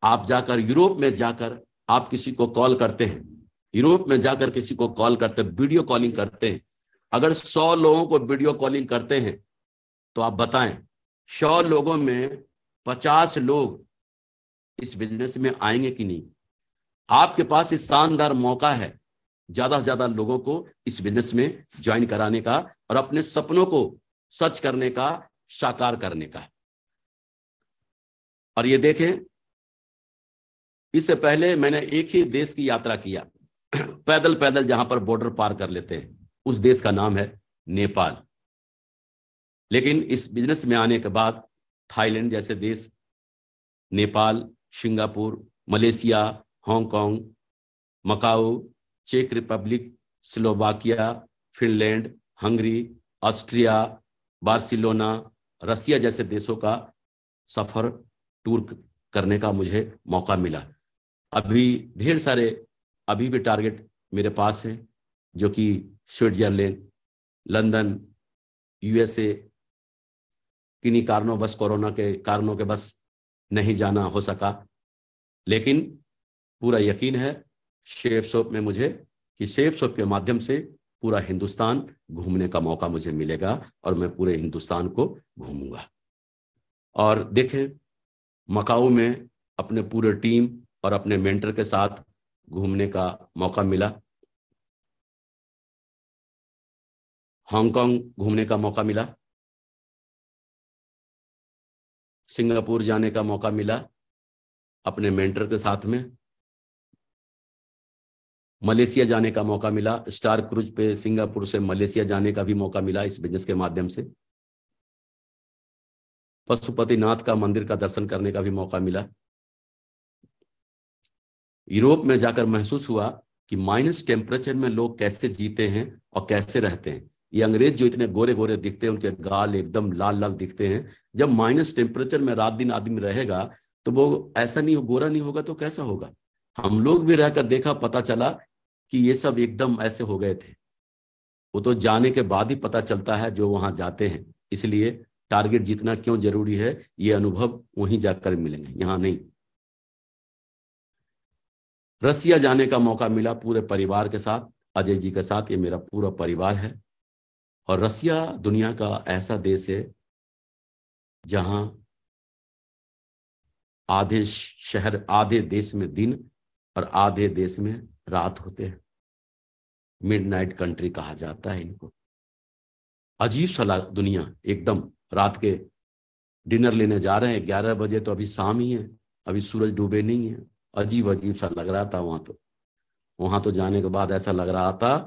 आप जाकर यूरोप में जाकर आप किसी को कॉल करते हैं, यूरोप में जाकर किसी को कॉल करते हैं, वीडियो कॉलिंग करते हैं, अगर 100 लोगों को वीडियो कॉलिंग करते हैं तो आप बताएं 100 लोगों में 50 लोग इस बिजनेस में आएंगे कि नहीं। आपके पास इस शानदार मौका है ज्यादा से ज्यादा लोगों को इस बिजनेस में ज्वाइन कराने का और अपने सपनों को सच करने का, साकार करने का। और ये देखें, इससे पहले मैंने एक ही देश की यात्रा किया पैदल पैदल, जहां पर बॉर्डर पार कर लेते हैं, उस देश का नाम है नेपाल। लेकिन इस बिजनेस में आने के बाद थाईलैंड जैसे देश, Nepal, Singapore, Malaysia, Hong Kong, Macau, चेक Republic, Slovakia, Finland, Hungary, Austria, Barcelona, Russia जैसे देशों का सफर टूर करने का मुझे मौका मिला। अभी ढेर सारे अभी भी टारगेट मेरे पास हैं, जो कि स्विट्जरलैंड, लंदन, यूएसए, किन्हीं कारणों बस कोरोना के कारणों के बस नहीं जाना हो सका। लेकिन पूरा यकीन है शेफ शॉप में मुझे कि शेफ शॉप के माध्यम से पूरा हिंदुस्तान घूमने का मौका मुझे मिलेगा और मैं पूरे हिंदुस्तान को घूमूंगा। और देखें, मकाऊ में अपने पूरे टीम और अपने मेंटर के साथ घूमने का मौका मिला, हांगकांग घूमने का मौका मिला, सिंगापुर जाने का मौका मिला अपने मेंटर के साथ में, मलेशिया जाने का मौका मिला, स्टार क्रूज पे सिंगापुर से मलेशिया जाने का भी मौका मिला इस बिजनेस के माध्यम से, पशुपतिनाथ का मंदिर का दर्शन करने का भी मौका मिला। यूरोप में जाकर महसूस हुआ कि माइनस टेम्परेचर में लोग कैसे जीते हैं और कैसे रहते हैं। ये अंग्रेज जो इतने गोरे गोरे दिखते हैं, उनके गाल एकदम लाल लाल दिखते हैं, जब माइनस टेम्परेचर में रात दिन आदमी रहेगा तो वो ऐसा नहीं, गोरा नहीं होगा तो कैसा होगा। हम लोग भी रहकर देखा, पता चला कि ये सब एकदम ऐसे हो गए थे। वो तो जाने के बाद ही पता चलता है जो वहां जाते हैं। इसलिए टारगेट जीतना क्यों जरूरी है, ये अनुभव वहीं जाकर मिलेंगे, यहां नहीं। रसिया जाने का मौका मिला पूरे परिवार के साथ, अजय जी के साथ, ये मेरा पूरा परिवार है। और रसिया दुनिया का ऐसा देश है जहां आधे शहर, आधे देश में दिन और आधे देश में रात होते हैं। मिडनाइट कंट्री कहा जाता है इनको। अजीब सा दुनिया, एकदम रात के डिनर लेने जा रहे हैं 11 बजे तो अभी शाम ही है, अभी सूरज डूबे नहीं है। अजीब अजीब सा लग रहा था वहां तो जाने के बाद ऐसा लग रहा था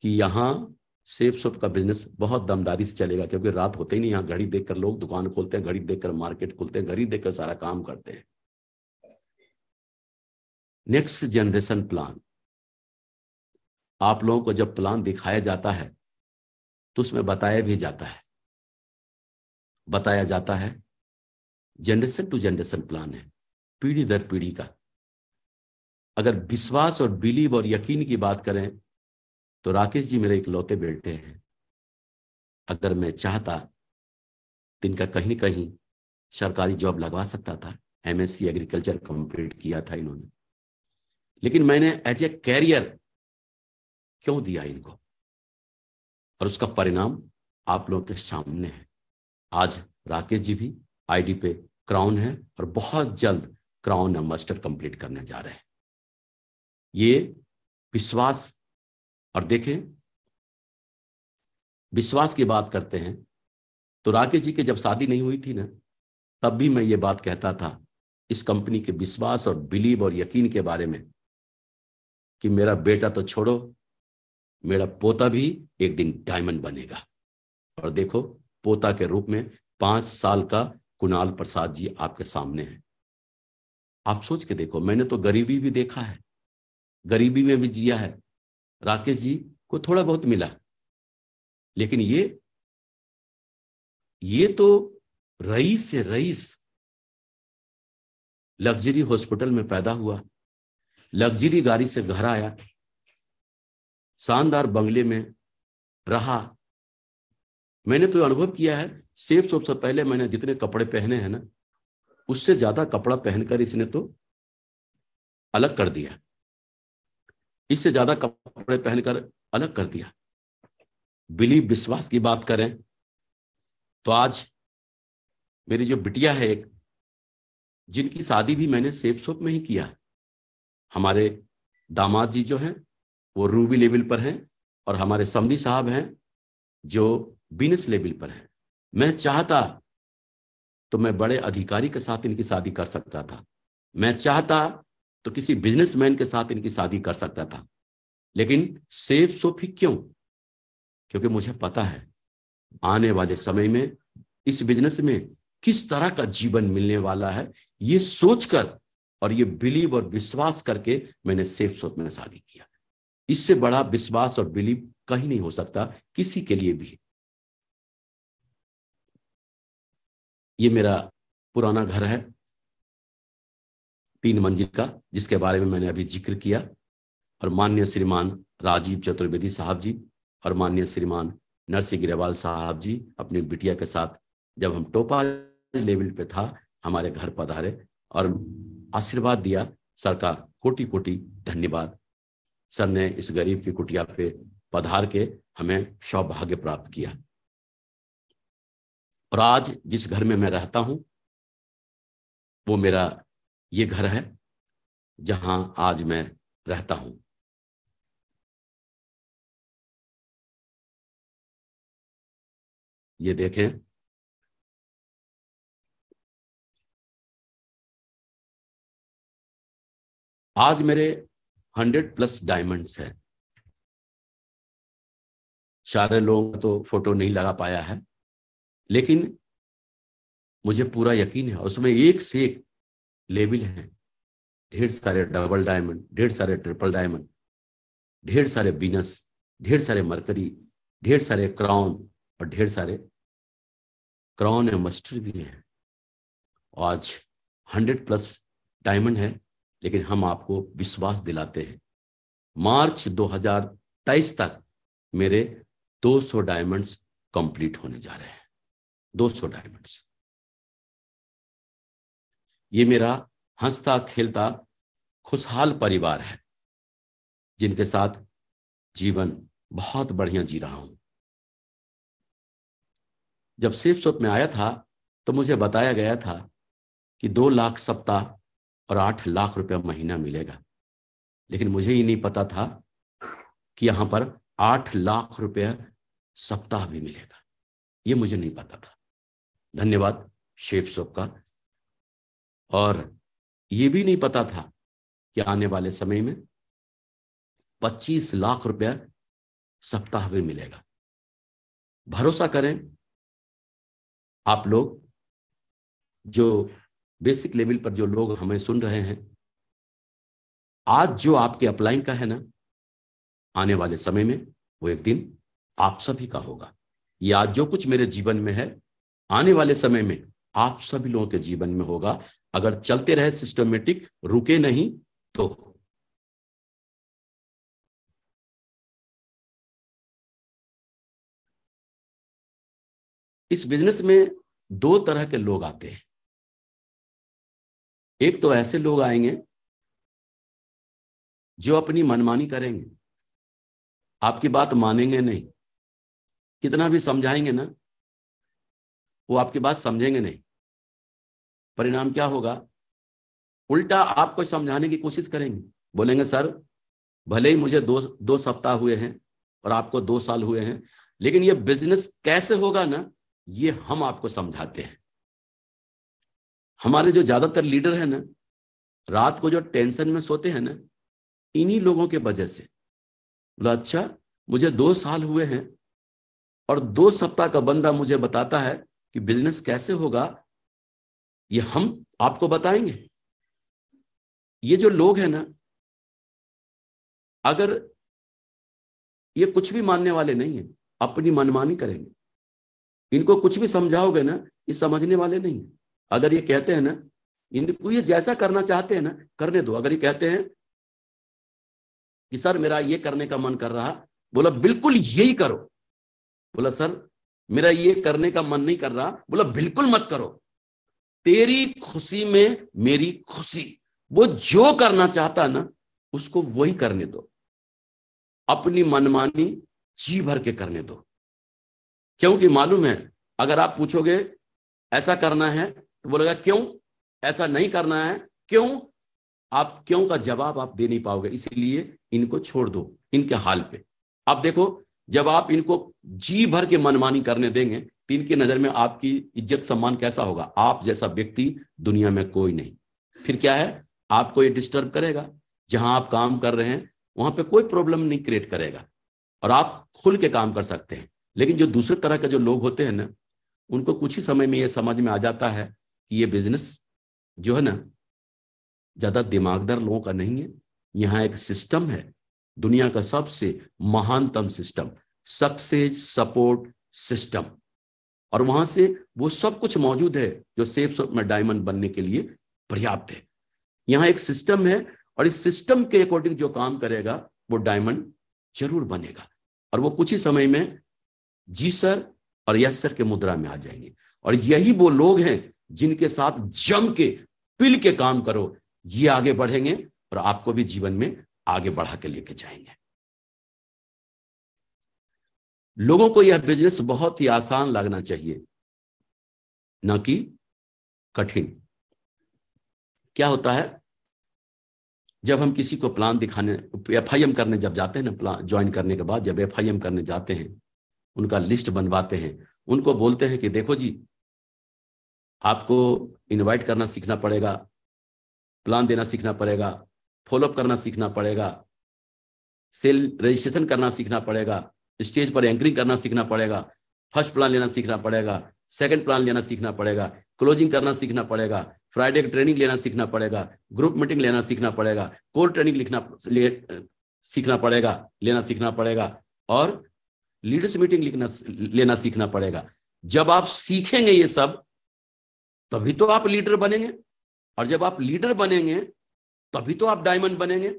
कि यहाँ सेफ शॉप का बिजनेस बहुत दमदारी से चलेगा, क्योंकि रात होते ही नहीं। यहाँ घड़ी देखकर लोग दुकान खोलते हैं, घड़ी देखकर मार्केट खोलते हैं, घड़ी देखकर सारा काम करते हैं। नेक्स्ट जनरेशन प्लान, आप लोगों को जब प्लान दिखाया जाता है तो उसमें बताया जाता है जनरेशन टू जनरेशन प्लान है, पीढ़ी दर पीढ़ी का। अगर विश्वास और बिलीव और यकीन की बात करें तो राकेश जी मेरे इकलौते बेटे हैं। अगर मैं चाहता तो इनका कहीं न कहीं सरकारी जॉब लगवा सकता था। MSc एग्रीकल्चर कंप्लीट किया था इन्होंने, लेकिन मैंने एज ए कैरियर क्यों दिया इनको, और उसका परिणाम आप लोगों के सामने है। आज राकेश जी भी आईडी पे क्राउन है और बहुत जल्द क्राउन मास्टर कंप्लीट करने जा रहे हैं। ये विश्वास, और देखें, विश्वास की बात करते हैं तो राकेश जी की जब शादी नहीं हुई थी ना, तब भी मैं ये बात कहता था इस कंपनी के विश्वास और बिलीव और यकीन के बारे में कि मेरा बेटा तो छोड़ो, मेरा पोता भी एक दिन डायमंड बनेगा। और देखो, पोता के रूप में 5 साल का कुणाल प्रसाद जी आपके सामने हैं। आप सोच के देखो, मैंने तो गरीबी भी देखा है, गरीबी में भी जिया है। राकेश जी को थोड़ा बहुत मिला, लेकिन ये तो रईस से रईस लग्जरी हॉस्पिटल में पैदा हुआ, लग्जरी गाड़ी से घर आया, शानदार बंगले में रहा। मैंने तो अनुभव किया है, सेफ शॉप से पहले मैंने जितने कपड़े पहने हैं ना, उससे ज्यादा कपड़ा पहनकर इसने तो अलग कर दिया, इससे ज्यादा कपड़े पहनकर अलग कर दिया। बिलीव, विश्वास की बात करें तो आज मेरी जो बिटिया है एक, जिनकी शादी भी मैंने सेफ शॉप में ही किया। हमारे दामाद जी जो हैं वो रूबी लेवल पर हैं, और हमारे समधी साहब हैं जो बीनस लेवल पर हैं। मैं चाहता तो मैं बड़े अधिकारी के साथ इनकी शादी कर सकता था, मैं चाहता तो किसी बिजनेसमैन के साथ इनकी शादी कर सकता था, लेकिन सेफ शॉप ही क्यों? क्योंकि मुझे पता है आने वाले समय में इस बिजनेस में किस तरह का जीवन मिलने वाला है, ये सोचकर और ये बिलीव और विश्वास करके मैंने सेफ शॉप में शादी किया। इससे बड़ा विश्वास और बिलीव कहीं नहीं हो सकता किसी के लिए भी। ये मेरा पुराना घर है 3 मंजिल का, जिसके बारे में मैंने अभी जिक्र किया, और माननीय श्रीमान राजीव चतुर्वेदी साहब जी और माननीय श्रीमान नरसिंह गिरेवाल साहब जी अपनी बिटिया के साथ जब हम टोपा लेवल पे था हमारे घर पधारे और आशीर्वाद दिया। सर का कोटि कोटि धन्यवाद। सर ने इस गरीब की कुटिया पे पधार के हमें सौभाग्य प्राप्त किया। और आज जिस घर में मैं रहता हूं वो मेरा ये घर है जहां आज मैं रहता हूं। ये देखें, आज मेरे 100+ डायमंड्स हैं। सारे लोगों का तो फोटो नहीं लगा पाया है, लेकिन मुझे पूरा यकीन है उसमें एक से एक लेवल है। ढेर सारे डबल डायमंड, ढेर सारे ट्रिपल डायमंड, ढेर सारे बीनस, ढेर सारे मरकरी, ढेर सारे क्राउन और ढेर सारे क्राउन या मस्टर भी हैं। आज 100+ डायमंड है, लेकिन हम आपको विश्वास दिलाते हैं मार्च 2023 तक मेरे 200 डायमंड्स कंप्लीट होने जा रहे हैं। 200 डायमंड्स। ये मेरा हंसता खेलता खुशहाल परिवार है जिनके साथ जीवन बहुत बढ़िया जी रहा हूं। जब सेफ शॉप में आया था तो मुझे बताया गया था कि 2 लाख सप्ताह और 8 लाख रुपया महीना मिलेगा, लेकिन मुझे ही नहीं पता था कि यहां पर 8 लाख रुपया सप्ताह भी मिलेगा। ये मुझे नहीं पता था। धन्यवाद शेफ शॉप का। और ये भी नहीं पता था कि आने वाले समय में 25 लाख रुपया सप्ताह भी मिलेगा। भरोसा करें आप लोग, जो बेसिक लेवल पर जो लोग हमें सुन रहे हैं, आज जो आपके अपलाइन का है ना, आने वाले समय में वो एक दिन आप सभी का होगा। ये आज जो कुछ मेरे जीवन में है, आने वाले समय में आप सभी लोगों के जीवन में होगा, अगर चलते रहे सिस्टमेटिक, रुके नहीं तो। इस बिजनेस में 2 तरह के लोग आते हैं। एक तो ऐसे लोग आएंगे जो अपनी मनमानी करेंगे, आपकी बात मानेंगे नहीं, कितना भी समझाएंगे ना वो आपकी बात समझेंगे नहीं। परिणाम क्या होगा, उल्टा आपको समझाने की कोशिश करेंगे, बोलेंगे सर भले ही मुझे दो सप्ताह हुए हैं और आपको 2 साल हुए हैं, लेकिन ये बिजनेस कैसे होगा ना, ये हम आपको समझाते हैं। हमारे जो ज्यादातर लीडर है ना, रात को जो टेंशन में सोते हैं ना, इन्हीं लोगों के वजह से। बोला अच्छा मुझे 2 साल हुए हैं और 2 सप्ताह का बंदा मुझे बताता है कि बिजनेस कैसे होगा, ये हम आपको बताएंगे। ये जो लोग हैं ना, अगर ये कुछ भी मानने वाले नहीं है, अपनी मनमानी करेंगे। इनको कुछ भी समझाओगे ना, ये समझने वाले नहीं है। अगर ये कहते हैं ना, इनको ये जैसा करना चाहते हैं ना करने दो। अगर ये कहते हैं कि सर मेरा ये करने का मन कर रहा, बोला बिल्कुल यही करो। बोला सर मेरा ये करने का मन नहीं कर रहा, बोला बिल्कुल मत करो। तेरी खुशी में मेरी खुशी। वो जो करना चाहता ना उसको वही करने दो, अपनी मनमानी जी भर के करने दो। क्योंकि मालूम है, अगर आप पूछोगे ऐसा करना है तो बोलेगा क्यों, ऐसा नहीं करना है क्यों, आप क्यों का जवाब आप दे नहीं पाओगे। इसीलिए इनको छोड़ दो इनके हाल पे। आप देखो, जब आप इनको जी भर के मनमानी करने देंगे तो इनकी नजर में आपकी इज्जत सम्मान कैसा होगा। आप जैसा व्यक्ति दुनिया में कोई नहीं। फिर क्या है, आपको ये डिस्टर्ब करेगा, जहां आप काम कर रहे हैं वहां पे कोई प्रॉब्लम नहीं क्रिएट करेगा और आप खुल के काम कर सकते हैं। लेकिन जो दूसरे तरह के जो लोग होते हैं ना, उनको कुछ ही समय में ये समझ में आ जाता है कि ये बिजनेस जो है ना ज्यादा दिमागदार लोगों का नहीं है। यहाँ एक सिस्टम है, दुनिया का सबसे महानतम सिस्टम, सक्सेस सपोर्ट सिस्टम, और वहां से वो सब कुछ मौजूद है जो सेफ में डायमंड बनने के लिए पर्याप्त है। यहाँ एक सिस्टम है और इस सिस्टम के अकॉर्डिंग जो काम करेगा वो डायमंड जरूर बनेगा। और वो कुछ ही समय में जी सर और यस सर के मुद्रा में आ जाएंगे। और यही वो लोग हैं जिनके साथ जम के पिल के काम करो, ये आगे बढ़ेंगे और आपको भी जीवन में आगे बढ़ा के लेके जाएंगे। लोगों को यह बिजनेस बहुत ही आसान लगना चाहिए, ना कि कठिन। क्या होता है, जब हम किसी को प्लान दिखाने FIM करने जब जाते हैं ना, प्लान ज्वाइन करने के बाद जब FIM करने जाते हैं, उनका लिस्ट बनवाते हैं, उनको बोलते हैं कि देखो जी आपको इनवाइट करना सीखना पड़ेगा, प्लान देना सीखना पड़ेगा, फॉलोअप करना सीखना पड़ेगा, सेल रजिस्ट्रेशन करना सीखना पड़ेगा, स्टेज पर एंकरिंग करना सीखना पड़ेगा, फर्स्ट प्लान लेना सीखना पड़ेगा, सेकंड प्लान लेना सीखना पड़ेगा, क्लोजिंग करना सीखना पड़ेगा, फ्राइडे की ट्रेनिंग लेना सीखना पड़ेगा, ग्रुप मीटिंग लेना सीखना पड़ेगा, कोर ट्रेनिंग सीखना पड़ेगा, लेना सीखना पड़ेगा, और लीडर्स मीटिंग लेना सीखना पड़ेगा। जब आप सीखेंगे ये सब तभी तो आप लीडर बनेंगे, और जब आप लीडर बनेंगे तभी तो आप डायमंड बनेंगे।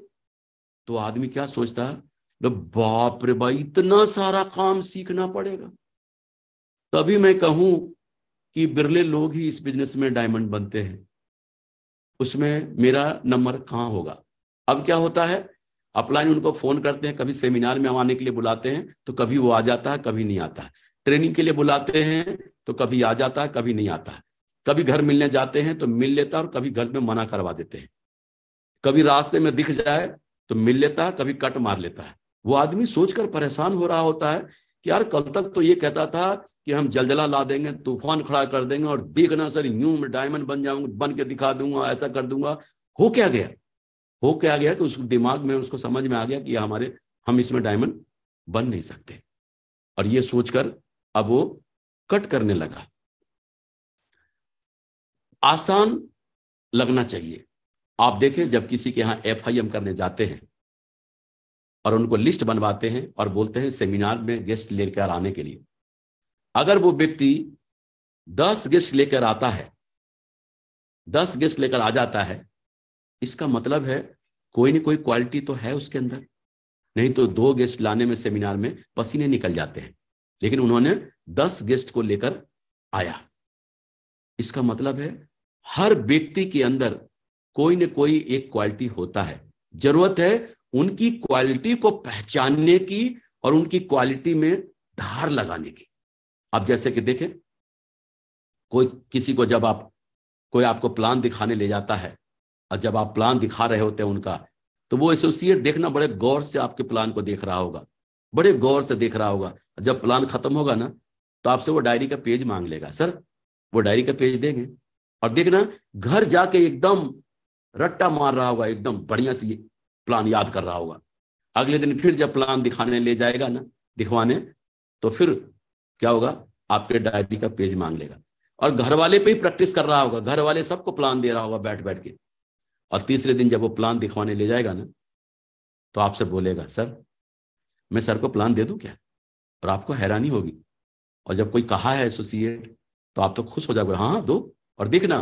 तो आदमी क्या सोचता है, बाप रे भाई इतना सारा काम सीखना पड़ेगा। तभी मैं कहूं कि बिरले लोग ही इस बिजनेस में डायमंड बनते हैं, उसमें मेरा नंबर कहां होगा। अब क्या होता है, अपलाइन उनको फोन करते हैं, कभी सेमिनार में आने के लिए बुलाते हैं तो कभी वो आ जाता है, कभी नहीं आता है। ट्रेनिंग के लिए बुलाते हैं तो कभी आ जाता है, कभी नहीं आता है। कभी घर मिलने जाते हैं तो मिल लेता है और कभी घर में मना करवा देते हैं। कभी रास्ते में दिख जाए तो मिल लेता है, कभी कट मार लेता है। वो आदमी सोचकर परेशान हो रहा होता है कि यार कल तक तो ये कहता था कि हम जलजला ला देंगे, तूफान खड़ा कर देंगे और देखना सर यूं मैं डायमंड बन जाऊंगा, बन के दिखा दूंगा, ऐसा कर दूंगा। हो क्या गया, हो क्या गया कि उसको दिमाग में उसको समझ में आ गया कि हम इसमें डायमंड बन नहीं सकते, और ये सोचकर अब वो कट करने लगा। आसान लगना चाहिए। आप देखें, जब किसी के यहाँ FIM करने जाते हैं और उनको लिस्ट बनवाते हैं और बोलते हैं सेमिनार में गेस्ट लेकर आने के लिए, अगर वो व्यक्ति 10 गेस्ट लेकर आता है, 10 गेस्ट लेकर आ जाता है, इसका मतलब है कोई ना कोई क्वालिटी तो है उसके अंदर। नहीं तो 2 गेस्ट लाने में सेमिनार में पसीने निकल जाते हैं, लेकिन उन्होंने 10 गेस्ट को लेकर आया। इसका मतलब है हर व्यक्ति के अंदर कोई न कोई एक क्वालिटी होता है। जरूरत है उनकी क्वालिटी को पहचानने की और उनकी क्वालिटी में धार लगाने की। अब जैसे कि देखें, कोई आपको प्लान दिखाने ले जाता है, और जब आप प्लान दिखा रहे होते हैं उनका, तो वो एसोसिएट देखना बड़े गौर से आपके प्लान को देख रहा होगा, बड़े गौर से देख रहा होगा। जब प्लान खत्म होगा ना, तो आपसे वो डायरी का पेज मांग लेगा। सर, वो डायरी का पेज देंगे, और देखना घर जाके एकदम रट्टा मार रहा होगा, एकदम बढ़िया से प्लान याद कर रहा होगा। अगले दिन फिर जब प्लान दिखाने ले जाएगा ना, दिखवाने, तो फिर क्या होगा, आपके डायरी का पेज मांग लेगा, और घर वाले पे ही प्रैक्टिस कर रहा होगा, घर वाले सबको प्लान दे रहा होगा बैठ बैठ के। और तीसरे दिन जब वो प्लान दिखवाने ले जाएगा ना, तो आपसे बोलेगा, सर मैं सर को प्लान दे दूं क्या? और आपको हैरानी होगी। और जब कोई कहा है एसोसिएट, तो आप तो खुश हो जाओगे, हाँ दो। और देखना,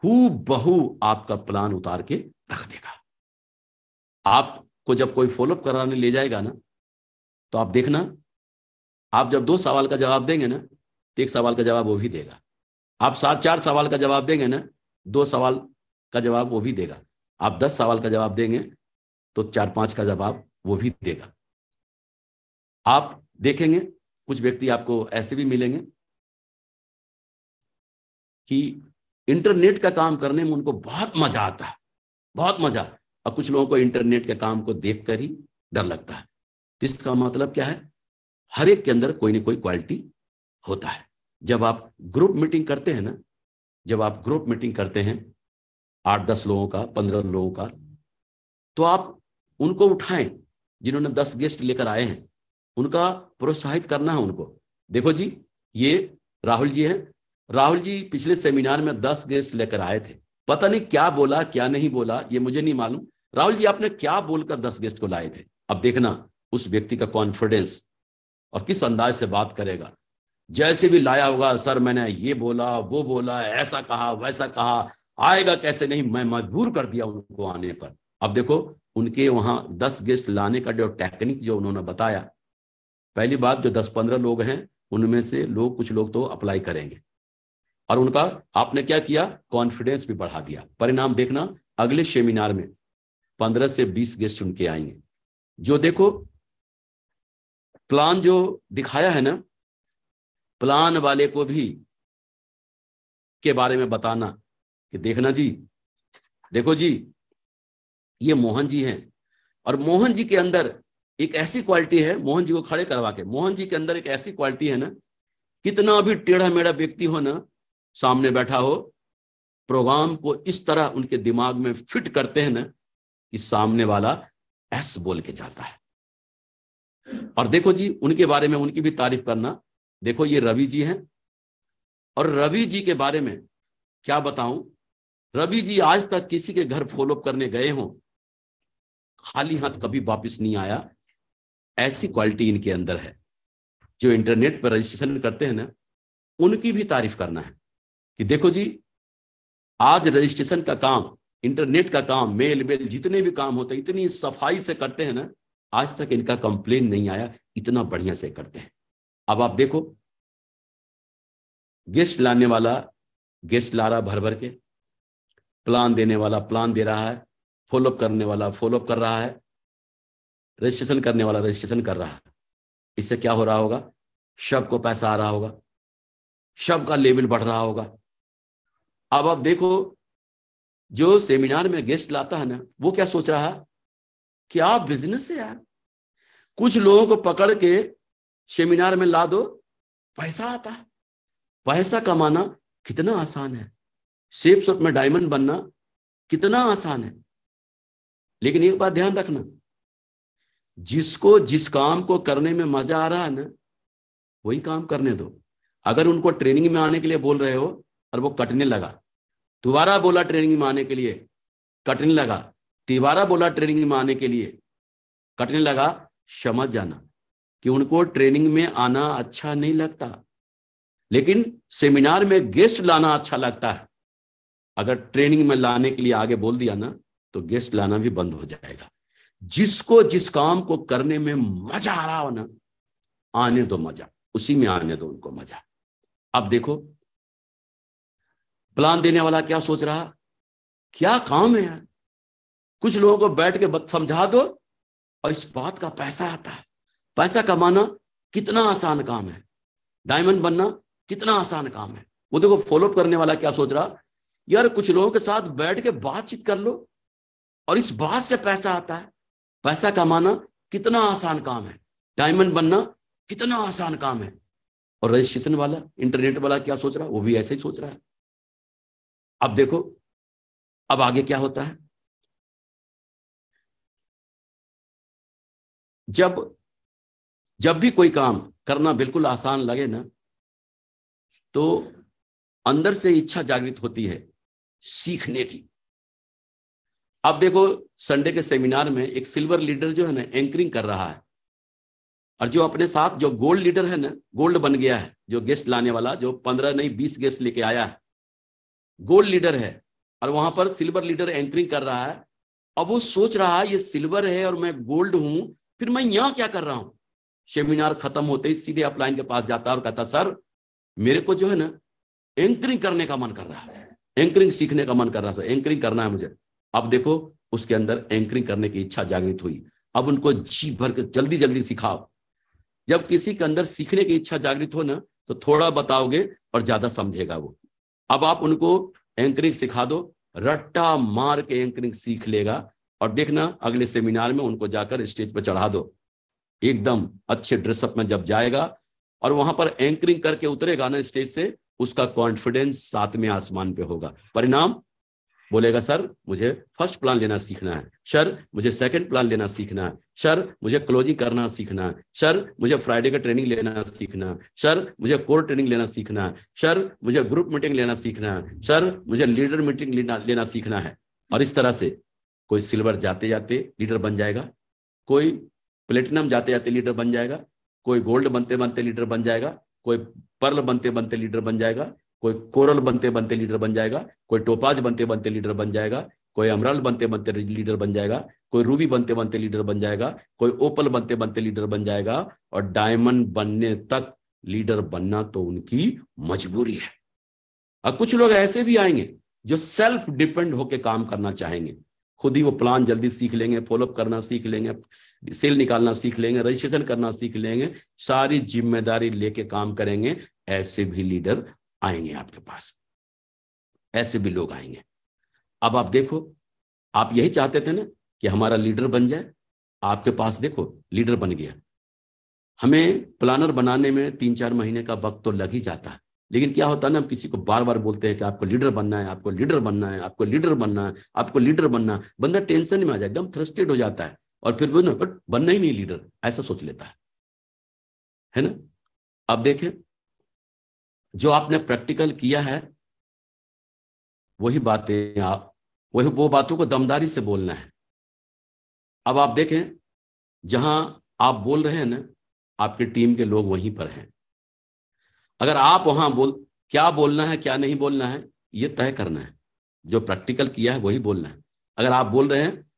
हूबहू आपका प्लान उतार के रख देगा। आपको जब कोई फॉलोअप कराने ले जाएगा ना, तो आप देखना, आप जब 2 सवाल का जवाब देंगे ना, तो 1 सवाल का जवाब वो भी देगा। आप 4 सवाल का जवाब देंगे ना, 2 सवाल का जवाब वो भी देगा। आप 10 सवाल का जवाब देंगे, तो 4-5 का जवाब वो भी देगा। आप देखेंगे कुछ व्यक्ति आपको ऐसे भी मिलेंगे कि इंटरनेट का काम करने में उनको बहुत मजा आता है, बहुत मजा। और कुछ लोगों को इंटरनेट के काम को देखकर ही डर लगता है। तो इसका मतलब क्या है, हर एक के अंदर कोई ना कोई क्वालिटी होता है। जब आप ग्रुप मीटिंग करते हैं ना, जब आप ग्रुप मीटिंग करते हैं 8-10 लोगों का, 15 लोगों का, तो आप उनको उठाएं, जिन्होंने 10 गेस्ट लेकर आए हैं, उनका प्रोत्साहित करना है उनको। देखो जी, ये राहुल जी हैं। राहुल जी पिछले सेमिनार में 10 गेस्ट लेकर आए थे, पता नहीं क्या बोला क्या नहीं बोला, ये मुझे नहीं मालूम। राहुल जी आपने क्या बोलकर 10 गेस्ट को लाए थे? अब देखना उस व्यक्ति का कॉन्फिडेंस और किस अंदाज से बात करेगा। जैसे भी लाया होगा, सर मैंने ये बोला वो बोला, ऐसा कहा वैसा कहा, आएगा कैसे नहीं, मैं मजबूर कर दिया उनको आने पर। अब देखो उनके वहां 10 गेस्ट लाने का जो टेक्निक जो उन्होंने बताया, पहली बात, जो 10-15 लोग हैं उनमें से कुछ लोग तो अप्लाई करेंगे, और उनका आपने क्या किया, कॉन्फिडेंस भी बढ़ा दिया। परिणाम देखना, अगले सेमिनार में 15 से 20 गेस्ट उनके आएंगे। जो देखो प्लान जो दिखाया है ना, प्लान वाले को भी के बारे में बताना कि देखना जी, देखो जी ये मोहन जी हैं, और मोहन जी के अंदर एक ऐसी क्वालिटी है, मोहन जी को खड़े करवा के, मोहन जी के अंदर एक ऐसी क्वालिटी है ना, कितना भी टेढ़ा मेढ़ा व्यक्ति हो ना, सामने बैठा हो, प्रोग्राम को इस तरह उनके दिमाग में फिट करते हैं ना कि सामने वाला एस बोल के जाता है। और देखो जी उनके बारे में उनकी भी तारीफ करना। देखो ये रवि जी हैं, और रवि जी के बारे में क्या बताऊं, रवि जी आज तक किसी के घर फॉलोअप करने गए हों, खाली हाथ कभी वापस नहीं आया। ऐसी क्वालिटी इनके अंदर है। जो इंटरनेट पर रजिस्ट्रेशन करते हैं ना, उनकी भी तारीफ करना है कि देखो जी आज रजिस्ट्रेशन का काम, इंटरनेट का काम, मेल जितने भी काम होते हैं, इतनी सफाई से करते हैं ना, आज तक इनका कंप्लेन नहीं आया, इतना बढ़िया से करते हैं। अब आप देखो, गेस्ट लाने वाला गेस्ट ला रहा भर भर के, प्लान देने वाला प्लान दे रहा है, फॉलोअप करने वाला फॉलोअप कर रहा है, रजिस्ट्रेशन करने वाला रजिस्ट्रेशन कर रहा है। इससे क्या हो रहा होगा, सबको पैसा आ रहा होगा, सबका लेवल बढ़ रहा होगा। अब आप देखो, जो सेमिनार में गेस्ट लाता है ना, वो क्या सोच रहा है, क्या बिजनेस है यार, कुछ लोगों को पकड़ के सेमिनार में ला दो, पैसा आता है। पैसा कमाना कितना आसान है, शेप शॉप में डायमंड बनना कितना आसान है। लेकिन एक बात ध्यान रखना, जिसको जिस काम को करने में मजा आ रहा है ना, वही काम करने दो। अगर उनको ट्रेनिंग में आने के लिए बोल रहे हो और वो कटने लगा, दोबारा बोला ट्रेनिंग में आने के लिए, कटने लगा, तिबारा बोला ट्रेनिंग में आने के लिए, कटने लगा, समझ जाना कि उनको ट्रेनिंग में आना अच्छा नहीं लगता, लेकिन सेमिनार में गेस्ट लाना अच्छा लगता है। अगर ट्रेनिंग में लाने के लिए आगे बोल दिया ना, तो गेस्ट लाना भी बंद हो जाएगा। जिसको जिस काम को करने में मजा आ रहा हो ना, आने दो मजा, उसी में आने दो उनको मजा। अब देखो प्लान देने वाला क्या सोच रहा, क्या काम है यार, कुछ लोगों को बैठ के समझा दो और इस बात का पैसा आता है, पैसा कमाना कितना आसान काम है, डायमंड बनना कितना आसान काम है। वो देखो फॉलोअप करने वाला क्या सोच रहा, यार कुछ लोगों के साथ बैठ के बातचीत कर लो और इस बात से पैसा आता है। पैसा कमाना कितना आसान काम है, डायमंड बनना कितना आसान काम है। और रजिस्ट्रेशन वाला, इंटरनेट वाला क्या सोच रहा, वो भी ऐसे ही सोच रहा है। अब देखो अब आगे क्या होता है। जब भी कोई काम करना बिल्कुल आसान लगे ना, तो अंदर से इच्छा जागृत होती है सीखने की। अब देखो संडे के सेमिनार में एक सिल्वर लीडर जो है ना एंकरिंग कर रहा है, और जो अपने साथ जो गोल्ड लीडर है ना, गोल्ड बन गया है, जो गेस्ट लाने वाला, जो 15 नहीं 20 गेस्ट लेके आया है, गोल्ड लीडर है, और वहां पर सिल्वर लीडर एंकरिंग कर रहा है। अब वो सोच रहा है ये सिल्वर है और मैं गोल्ड हूं, फिर मैं यहां क्या कर रहा हूं। सेमिनार खत्म होते ही सीधे अपलाइन के पास जाता है और कहता सर मेरे को जो है ना एंकरिंग करने का मन कर रहा है, एंकरिंग सीखने का मन कर रहा है, एंकरिंग करना है मुझे। अब देखो उसके अंदर एंकरिंग करने की इच्छा जागृत हुई। अब उनको जी भर के जल्दी जल्दी सिखाओ। जब किसी के अंदर सीखने की इच्छा जागृत हो ना, तो थोड़ा बताओगे और ज्यादा समझेगा वो। अब आप उनको एंकरिंग सिखा दो, रट्टा मार के एंकरिंग सीख लेगा, और देखना अगले सेमिनार में उनको जाकर स्टेज पर चढ़ा दो, एकदम अच्छे ड्रेसअप में जब जाएगा और वहां पर एंकरिंग करके उतरेगा ना स्टेज से, उसका कॉन्फिडेंस 7वें आसमान पे होगा। परिणाम बोलेगा सर मुझे फर्स्ट प्लान लेना सीखना है, सर मुझे सेकंड प्लान लेना सीखना है, सर मुझे क्लोजिंग करना सीखना है, सर मुझे फ्राइडे का ट्रेनिंग लेना सीखना है, सर मुझे कोर ट्रेनिंग लेना सीखना है, सर मुझे ग्रुप मीटिंग लेना सीखना है, सर मुझे लीडर मीटिंग लेना सीखना है। और इस तरह से कोई सिल्वर जाते जाते लीडर बन जाएगा, कोई प्लेटिनम जाते जाते लीडर बन जाएगा, कोई गोल्ड बनते बनते लीडर बन जाएगा, कोई पर्ल बनते बनते लीडर बन जाएगा, कोई कोरल बनते बनते लीडर बन जाएगा, कोई टोपाज बनते बनते लीडर बन जाएगा, कोई एमराल्ड बनते बनते लीडर बन जाएगा, कोई रूबी बनते बनते लीडर बन जाएगा, कोई ओपल बनते बनते लीडर बन जाएगा। और डायमंड बनने तक लीडर बनना तो उनकी मजबूरी है। और कुछ लोग ऐसे भी आएंगे जो सेल्फ डिपेंड होकर काम करना चाहेंगे, खुद ही वो प्लान जल्दी सीख लेंगे, फॉलोअप करना सीख लेंगे, सेल निकालना सीख लेंगे, रजिस्ट्रेशन करना सीख लेंगे, सारी जिम्मेदारी लेके काम करेंगे। ऐसे भी लीडर आएंगे आपके पास, ऐसे भी लोग आएंगे। अब आप देखो, आप यही चाहते थे ना कि हमारा लीडर बन जाए, आपके पास देखो लीडर बन गया। हमें प्लानर बनाने में 3-4 महीने का वक्त तो लग ही जाता है, लेकिन क्या होता है ना, हम किसी को बार बार बोलते हैं कि आपको लीडर बनना है, आपको लीडर बनना है, आपको लीडर बनना है, आपको लीडर बनना है। बंदा टेंशन में आ जाए, एकदम फ्रस्ट्रेट हो जाता है, और फिर वो ना बट बनना ही नहीं लीडर, ऐसा सोच लेता है ना। अब देखें, जो आपने प्रैक्टिकल किया है वही बातें वही वो बातों को दमदारी से बोलना है। अब आप देखें, जहां आप बोल रहे हैं ना, आपकी टीम के लोग वहीं पर हैं। अगर आप वहां क्या बोलना है क्या नहीं बोलना है ये तय करना है, जो प्रैक्टिकल किया है वही बोलना है। अगर आप बोल रहे हैं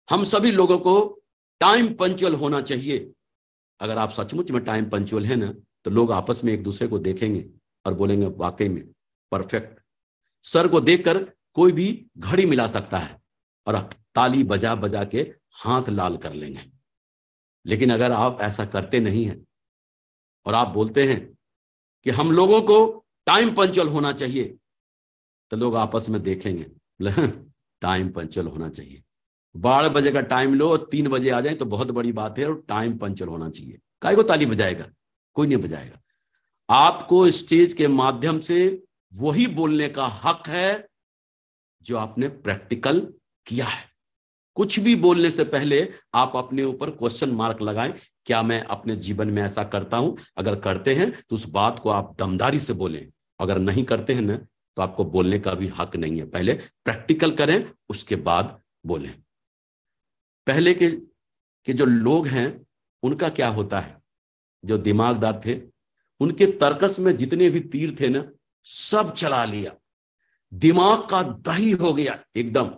हम सभी लोगों को टाइम पंक्चुअल होना चाहिए, अगर आप सचमुच में टाइम पंक्चुअल है ना, तो लोग आपस में एक दूसरे को देखेंगे और बोलेंगे वाकई में परफेक्ट। सर को देखकर कोई भी घड़ी मिला सकता है और ताली बजा बजा के हाथ लाल कर लेंगे। लेकिन अगर आप ऐसा करते नहीं हैं और आप बोलते हैं कि हम लोगों को टाइम पंक्चुअल होना चाहिए, तो लोग आपस में देखेंगे टाइम पंक्चुअल होना चाहिए। 12 बजे का टाइम लो और 3 बजे आ जाए तो बहुत बड़ी बात है, और टाइम पंक्चुअल होना चाहिए। काहे को ताली बजाएगा, कोई नहीं बजाएगा। आपको स्टेज के माध्यम से वही बोलने का हक है जो आपने प्रैक्टिकल किया है। कुछ भी बोलने से पहले आप अपने ऊपर क्वेश्चन मार्क लगाएं, क्या मैं अपने जीवन में ऐसा करता हूं? अगर करते हैं तो उस बात को आप दमदारी से बोलें, अगर नहीं करते हैं ना तो आपको बोलने का भी हक नहीं है। पहले प्रैक्टिकल करें, उसके बाद बोलें। पहले के जो लोग हैं उनका क्या होता है, जो दिमागदार थे, उनके तर्कस में जितने भी तीर थे ना सब चला लिया, दिमाग का दही हो गया एकदम।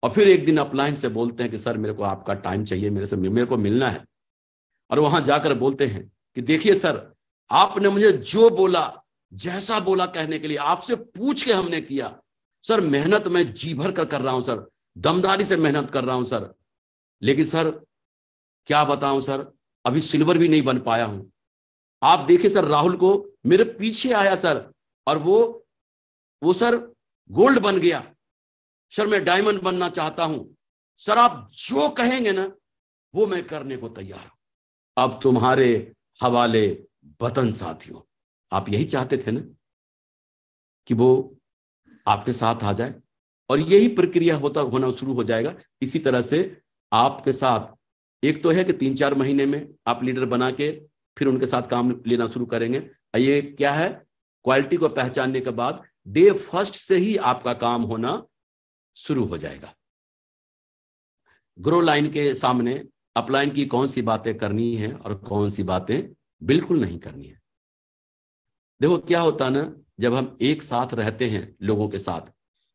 और फिर एक दिन अपलाइन से बोलते हैं कि सर मेरे को आपका टाइम चाहिए, मेरे को मिलना है। और वहां जाकर बोलते हैं कि देखिए सर, आपने मुझे जो बोला, जैसा बोला कहने के लिए, आपसे पूछ के हमने किया सर। मेहनत मैं जी भर कर रहा हूं सर, दमदारी से मेहनत कर रहा हूं सर, लेकिन सर क्या बताऊं सर, अभी सिल्वर भी नहीं बन पाया हूं। आप देखे सर, राहुल को मेरे पीछे आया सर, और वो सर गोल्ड बन गया। सर मैं डायमंड बनना चाहता हूं। सर आप जो कहेंगे ना वो मैं करने को तैयार हूं। अब तुम्हारे हवाले वतन साथियों। आप यही चाहते थे ना कि वो आपके साथ आ जाए, और यही प्रक्रिया होना शुरू हो जाएगा। इसी तरह से आपके साथ, एक तो है कि 3-4 महीने में आप लीडर बना के फिर उनके साथ काम लेना शुरू करेंगे। ये क्या है, क्वालिटी को पहचानने के बाद डे फर्स्ट से ही आपका काम होना शुरू हो जाएगा। ग्रो लाइन के सामने अपलाइन की कौन सी बातें करनी है और कौन सी बातें बिल्कुल नहीं करनी है। देखो क्या होता ना, जब हम एक साथ रहते हैं, लोगों के साथ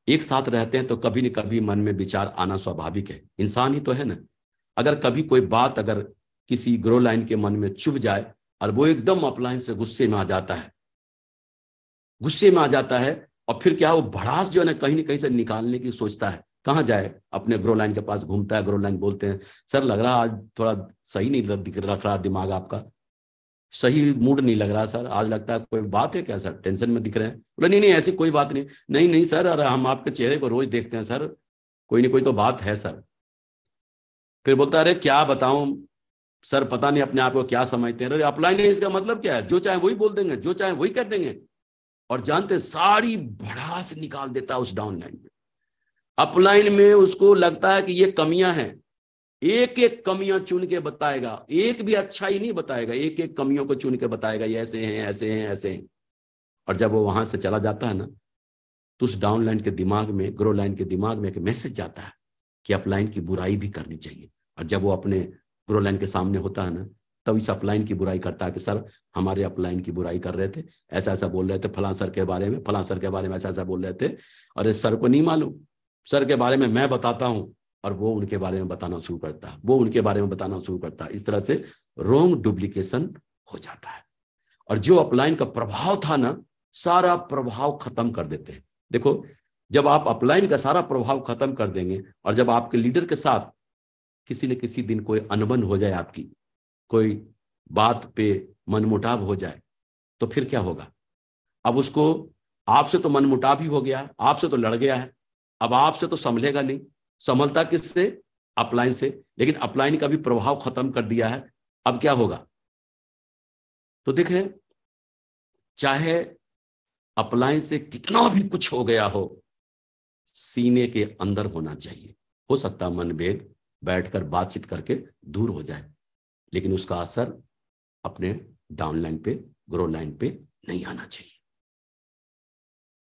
एक साथ रहते हैं, तो कभी न कभी मन में विचार आना स्वाभाविक है, इंसान ही तो है ना। अगर कभी कोई बात अगर किसी ग्रो लाइन के मन में चुभ जाए और वो एकदम अपलाइन से गुस्से में आ जाता है, और फिर क्या, वो भड़ास जो है ना कहीं से निकालने की सोचता है। कहाँ जाए, अपने ग्रो लाइन के पास घूमता है। ग्रो लाइन बोलते हैं, सर लग रहा आज थोड़ा सही नहीं रख रहा दिमाग आपका, सही मूड नहीं लग रहा सर, आज लगता है कोई बात है क्या सर, टेंशन में दिख रहे हैं। बोले नहीं नहीं ऐसी कोई बात नहीं। नहीं नहीं सर, अरे हम आपके चेहरे को रोज देखते हैं सर, कोई नहीं कोई तो बात है सर। फिर बोलता है, अरे क्या बताऊं सर, पता नहीं अपने आप को क्या समझते हैं। अरे अपलाइन है, इसका मतलब क्या है, जो चाहे वही बोल देंगे, जो चाहे वही कर देंगे। और जानते सारी भड़ास निकाल देता है उस डाउन लाइन में। अपलाइन में उसको लगता है कि ये कमियां हैं, एक एक कमियां चुन के बताएगा, एक भी अच्छाई नहीं बताएगा, एक एक कमियों को चुन के बताएगा, ये ऐसे हैं ऐसे हैं ऐसे हैं। और जब वो वहां से चला जाता है ना, तो उस डाउन लाइन के दिमाग में, ग्रो लाइन के दिमाग में एक मैसेज जाता है कि अपलाइन की बुराई भी करनी चाहिए। और जब वो अपने ग्रो लाइन के सामने होता है ना, तब इस अपलाइन की बुराई करता है कि सर हमारे अपलाइन की बुराई कर रहे थे, ऐसा ऐसा बोल रहे थे, फलां सर के बारे में, फलां सर के बारे में ऐसा ऐसा बोल रहे थे, और इस सर को नहीं मालूम, सर के बारे में मैं बताता हूं। और वो उनके बारे में बताना शुरू करता है, वो उनके बारे में बताना शुरू करता है। इस तरह से रोंग डुप्लीकेशन हो जाता है, और जो अपलाइन का प्रभाव था ना, सारा प्रभाव खत्म कर देते हैं। देखो, जब आप अपलाइन का सारा प्रभाव खत्म कर देंगे, और जब आपके लीडर के साथ किसी न किसी दिन कोई अनबन हो जाए, आपकी कोई बात पे मनमुटाव हो जाए, तो फिर क्या होगा। अब उसको, आपसे तो मनमुटाव ही हो गया, आपसे तो लड़ गया है, अब आपसे तो संभलेगा नहीं। संभलता किससे, अपलाइन से। लेकिन अपलाइन का भी प्रभाव खत्म कर दिया है, अब क्या होगा। तो देखें, चाहे अपलाइन से कितना भी कुछ हो गया हो, सीने के अंदर होना चाहिए। हो सकता है मनभेद बैठकर बातचीत करके दूर हो जाए, लेकिन उसका असर अपने डाउन लाइन पे, ग्रो लाइन पे नहीं आना चाहिए।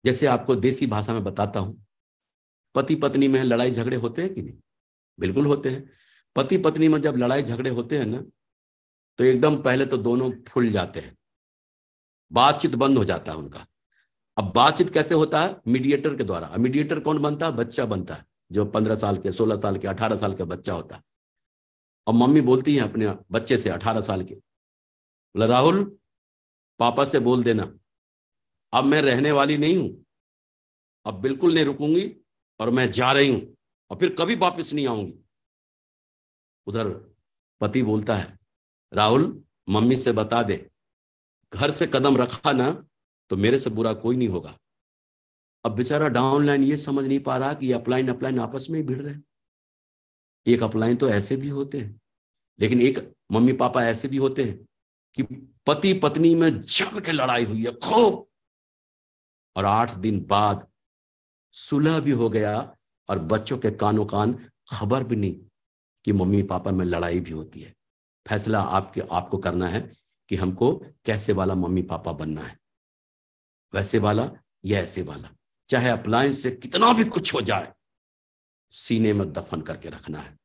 जैसे आपको देसी भाषा में बताता हूं, पति पत्नी में लड़ाई झगड़े होते हैं कि नहीं, बिल्कुल होते हैं। पति पत्नी में जब लड़ाई झगड़े होते हैं ना, तो एकदम पहले तो दोनों फूल जाते हैं, बातचीत बंद हो जाता है उनका। अब बातचीत कैसे होता है, मीडिएटर के द्वारा। मीडिएटर कौन बनता है, बच्चा बनता है, जो 15 साल के, 16 साल के, 18 साल का बच्चा होता है। और मम्मी बोलती है अपने बच्चे से, 18 साल के, बोला राहुल पापा से बोल देना, अब मैं रहने वाली नहीं हूं, अब बिल्कुल नहीं रुकूंगी, और मैं जा रही हूं, और फिर कभी वापस नहीं आऊंगी। उधर पति बोलता है, राहुल मम्मी से बता दे, घर से कदम रखा ना तो मेरे से बुरा कोई नहीं होगा। अब बेचारा डाउन लाइन ये समझ नहीं पा रहा कि अपलाइन अपलाइन आपस में ही भिड़ रहे हैं। एक अपलाइन तो ऐसे भी होते हैं, लेकिन एक मम्मी पापा ऐसे भी होते हैं कि पति पत्नी में जम के लड़ाई हुई है खूब, और 8 दिन बाद सुलह भी हो गया, और बच्चों के कानों कान खबर भी नहीं कि मम्मी पापा में लड़ाई भी होती है। फैसला आपको करना है कि हमको कैसे वाला मम्मी पापा बनना है, वैसे वाला या ऐसे वाला। चाहे अप्लायंस से कितना भी कुछ हो जाए, सीने में दफन करके रखना है।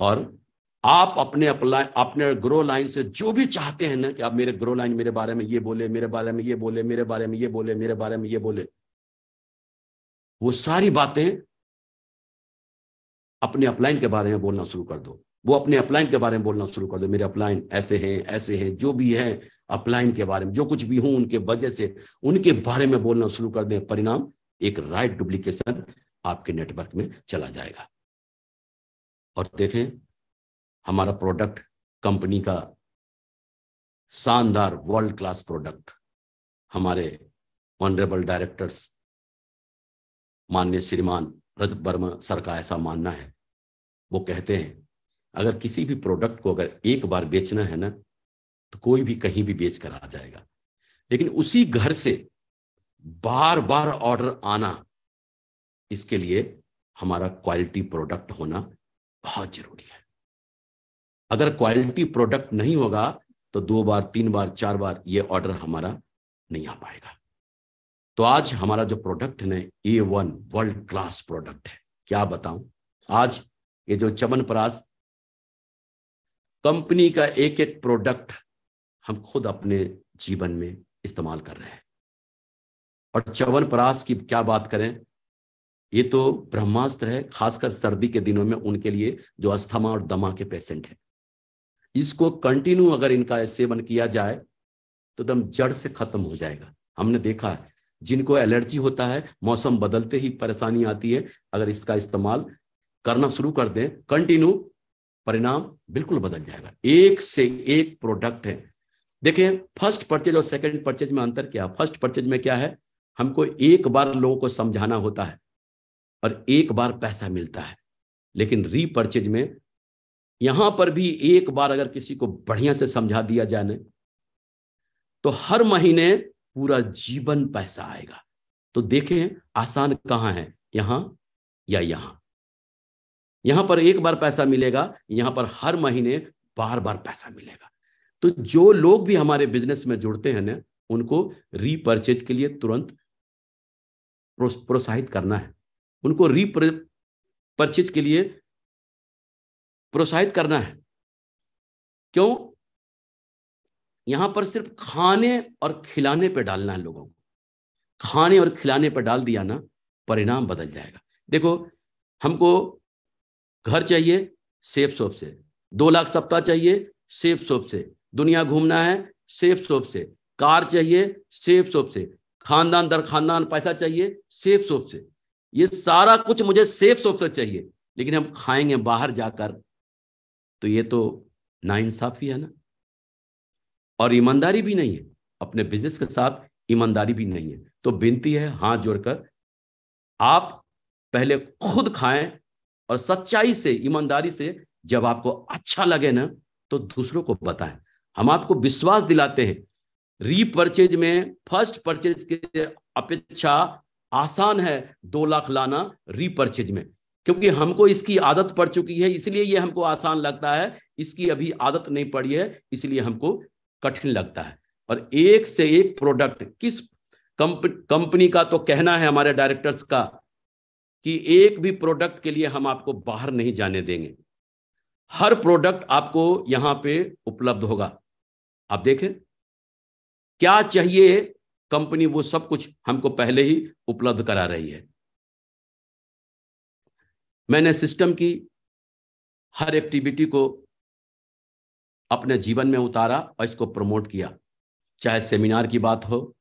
और आप अपने ग्रो लाइन से जो भी चाहते हैं ना कि आप मेरे ग्रो लाइन मेरे बारे में ये बोले, मेरे बारे में ये बोले, मेरे बारे में ये बोले, मेरे बारे में ये बोले, वो सारी बातें अपने अपलाइन के बारे में बोलना शुरू कर दो। वो अपने अपलाइन के बारे में बोलना शुरू कर दो, मेरे अपलाइन ऐसे हैं, जो भी है अपलाइन के बारे में, जो कुछ भी हूं उनके वजह से उनके बारे में बोलना शुरू कर दें। परिणाम एक राइट डुप्लीकेशन आपके नेटवर्क में चला जाएगा। और देखें, हमारा प्रोडक्ट कंपनी का शानदार वर्ल्ड क्लास प्रोडक्ट हमारे ऑनरेबल डायरेक्टर्स माननीय श्रीमान रजत वर्मा सर का ऐसा मानना है। वो कहते हैं अगर किसी भी प्रोडक्ट को अगर एक बार बेचना है ना तो कोई भी कहीं भी बेच कर आ जाएगा, लेकिन उसी घर से बार बार ऑर्डर आना, इसके लिए हमारा क्वालिटी प्रोडक्ट होना बहुत जरूरी है। अगर क्वालिटी प्रोडक्ट नहीं होगा तो 2 बार 3 बार 4 बार ये ऑर्डर हमारा नहीं आ पाएगा। तो आज हमारा जो प्रोडक्ट है A1 वर्ल्ड क्लास प्रोडक्ट है। क्या बताऊं, आज ये जो च्यवनप्राश कंपनी का एक एक प्रोडक्ट हम खुद अपने जीवन में इस्तेमाल कर रहे हैं। और च्यवनप्राश की क्या बात करें, ये तो ब्रह्मास्त्र है, खासकर सर्दी के दिनों में उनके लिए जो अस्थमा और दमा के पेशेंट हैं। इसको कंटिन्यू अगर इनका सेवन किया जाए तो एकदम जड़ से खत्म हो जाएगा। हमने देखा है जिनको एलर्जी होता है, मौसम बदलते ही परेशानी आती है, अगर इसका इस्तेमाल करना शुरू कर दें कंटिन्यू, परिणाम बिल्कुल बदल जाएगा। एक से एक प्रोडक्ट है। देखिए फर्स्ट परचेज और सेकंड परचेज में अंतर क्या? फर्स्ट परचेज में क्या है, हमको एक बार लोगों को समझाना होता है और एक बार पैसा मिलता है। लेकिन रीपर्चेज में यहां पर भी एक बार अगर किसी को बढ़िया से समझा दिया जाए ना तो हर महीने पूरा जीवन पैसा आएगा। तो देखें आसान कहां है, यहां या यहां? यहां पर एक बार पैसा मिलेगा, यहां पर हर महीने बार बार पैसा मिलेगा। तो जो लोग भी हमारे बिजनेस में जुड़ते हैं ना, उनको रीपर्चेज के लिए तुरंत प्रोत्साहित करना है, उनको रीपर्चेज के लिए प्रोत्साहित करना है। क्यों? यहां पर सिर्फ खाने और खिलाने पे डालना है लोगों को। खाने और खिलाने पर डाल दिया ना, परिणाम बदल जाएगा। देखो हमको घर चाहिए सेफ शॉप से, 2 लाख सप्ताह चाहिए सेफ शॉप से, दुनिया घूमना है सेफ शॉप से, कार चाहिए सेफ शॉप से, खानदान दर खानदान पैसा चाहिए सेफ शॉप से। ये सारा कुछ मुझे सेफ शॉप से चाहिए, लेकिन हम खाएंगे बाहर जाकर, तो ये तो नाइंसाफी है ना, और ईमानदारी भी नहीं है। अपने बिजनेस के साथ ईमानदारी भी नहीं है। तो विनती है हाथ जोड़कर, आप पहले खुद खाएं और सच्चाई से ईमानदारी से जब आपको अच्छा लगे ना तो दूसरों को बताएं। हम आपको विश्वास दिलाते हैं रीपर्चेज में फर्स्ट परचेज के अपेक्षा आसान है 2 लाख लाना रीपर्चेज में, क्योंकि हमको इसकी आदत पड़ चुकी है, इसलिए ये हमको आसान लगता है। इसकी अभी आदत नहीं पड़ी है, इसलिए हमको कठिन लगता है। और एक से एक प्रोडक्ट, किस कंपनी का तो कहना है हमारे डायरेक्टर्स का कि एक भी प्रोडक्ट के लिए हम आपको बाहर नहीं जाने देंगे, हर प्रोडक्ट आपको यहां पे उपलब्ध होगा। आप देखें क्या चाहिए कंपनी, वो सब कुछ हमको पहले ही उपलब्ध करा रही है। मैंने सिस्टम की हर एक्टिविटी को अपने जीवन में उतारा और इसको प्रमोट किया, चाहे सेमिनार की बात हो,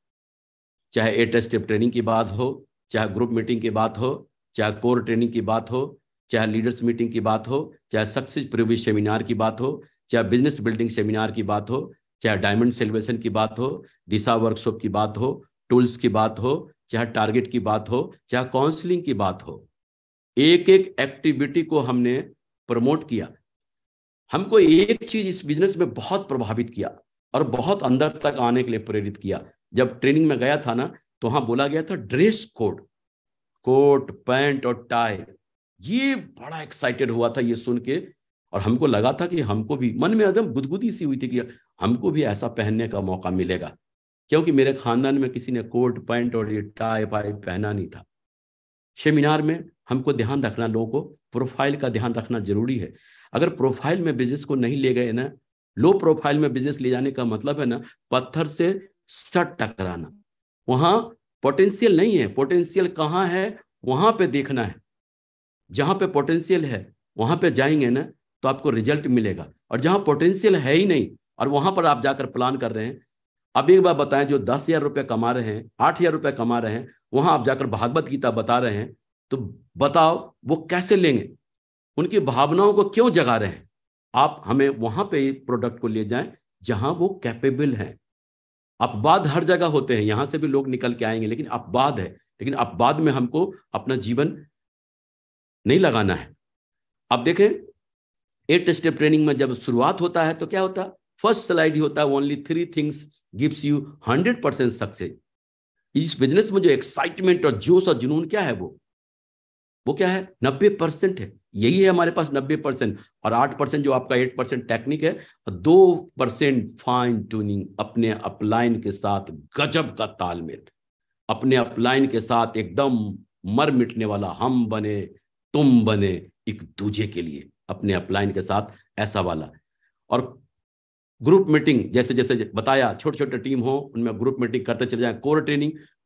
चाहे 8 स्टेप ट्रेनिंग की बात हो, चाहे ग्रुप मीटिंग की बात हो, चाहे कोर ट्रेनिंग की बात हो, चाहे लीडर्स मीटिंग की बात हो, चाहे सक्सेस प्रीव्यू सेमिनार की बात हो, चाहे बिजनेस बिल्डिंग सेमिनार की बात हो, चाहे डायमंड सेलिब्रेशन की बात हो, दिशा वर्कशॉप की बात हो, टूल्स की बात हो, चाहे टारगेट की बात हो, चाहे काउंसलिंग की बात हो, एक एक एक्टिविटी को हमने प्रमोट किया। हमको एक चीज इस बिजनेस में बहुत प्रभावित किया और बहुत अंदर तक आने के लिए प्रेरित किया। जब ट्रेनिंग में गया था ना तो वहां बोला गया था ड्रेस कोड, कोट पैंट और टाई। ये बड़ा एक्साइटेड हुआ था ये सुन के, और हमको लगा था कि हमको भी मन में एकदम गुदगुदी सी हुई थी कि हमको भी ऐसा पहनने का मौका मिलेगा, क्योंकि मेरे खानदान में किसी ने कोट पैंट और ये टाई पाई पहना नहीं था। सेमिनार में हमको ध्यान रखना, लोगों को प्रोफाइल का ध्यान रखना जरूरी है। अगर प्रोफाइल में बिजनेस को नहीं ले गए ना, लो प्रोफाइल में बिजनेस ले जाने का मतलब है ना पत्थर से सट टकराना। वहां पोटेंशियल नहीं है, पोटेंशियल कहां है वहां पे देखना है। जहां पे पोटेंशियल है वहां पे जाएंगे ना तो आपको रिजल्ट मिलेगा, और जहां पोटेंशियल है ही नहीं और वहां पर आप जाकर प्लान कर रहे हैं। अब एक बार बताएं, जो 10,000 रुपये कमा रहे हैं, 8,000 रुपये कमा रहे हैं, वहां आप जाकर भागवत गीता बता रहे हैं, तो बताओ वो कैसे लेंगे? उनकी भावनाओं को क्यों जगा रहे हैं? आप हमें वहां पे प्रोडक्ट को ले जाएं जहां वो कैपेबल है। अपवाद हर जगह होते हैं, यहां से भी लोग निकल के आएंगे, लेकिन अपवाद है, लेकिन अपवाद में हमको अपना जीवन नहीं लगाना है। अब देखें 8 स्टेप ट्रेनिंग में जब शुरुआत होता है तो क्या होता है, फर्स्ट स्लाइड ही होता है, only 3 things gives you 100% success. इस बिजनेस में जो एक्साइटमेंट और जोश और जुनून क्या है, वो क्या है, 90% है। यही है हमारे पास 90%, और 8% जो आपका 8% टेक्निक है, और 2% फाइन ट्यूनिंग, अपने अपलाइन के साथ गजब का तालमेल, अपने अपलाइन के साथ एकदम मर मिटने वाला, हम बने तुम बने एक दूजे के लिए, अपने अपलाइन के साथ ऐसा वाला। और ग्रुप मीटिंग, जैसे जैसे बताया, छोटे छोटे टीम हो उनमें ग्रुप मीटिंग करते चले जाएं।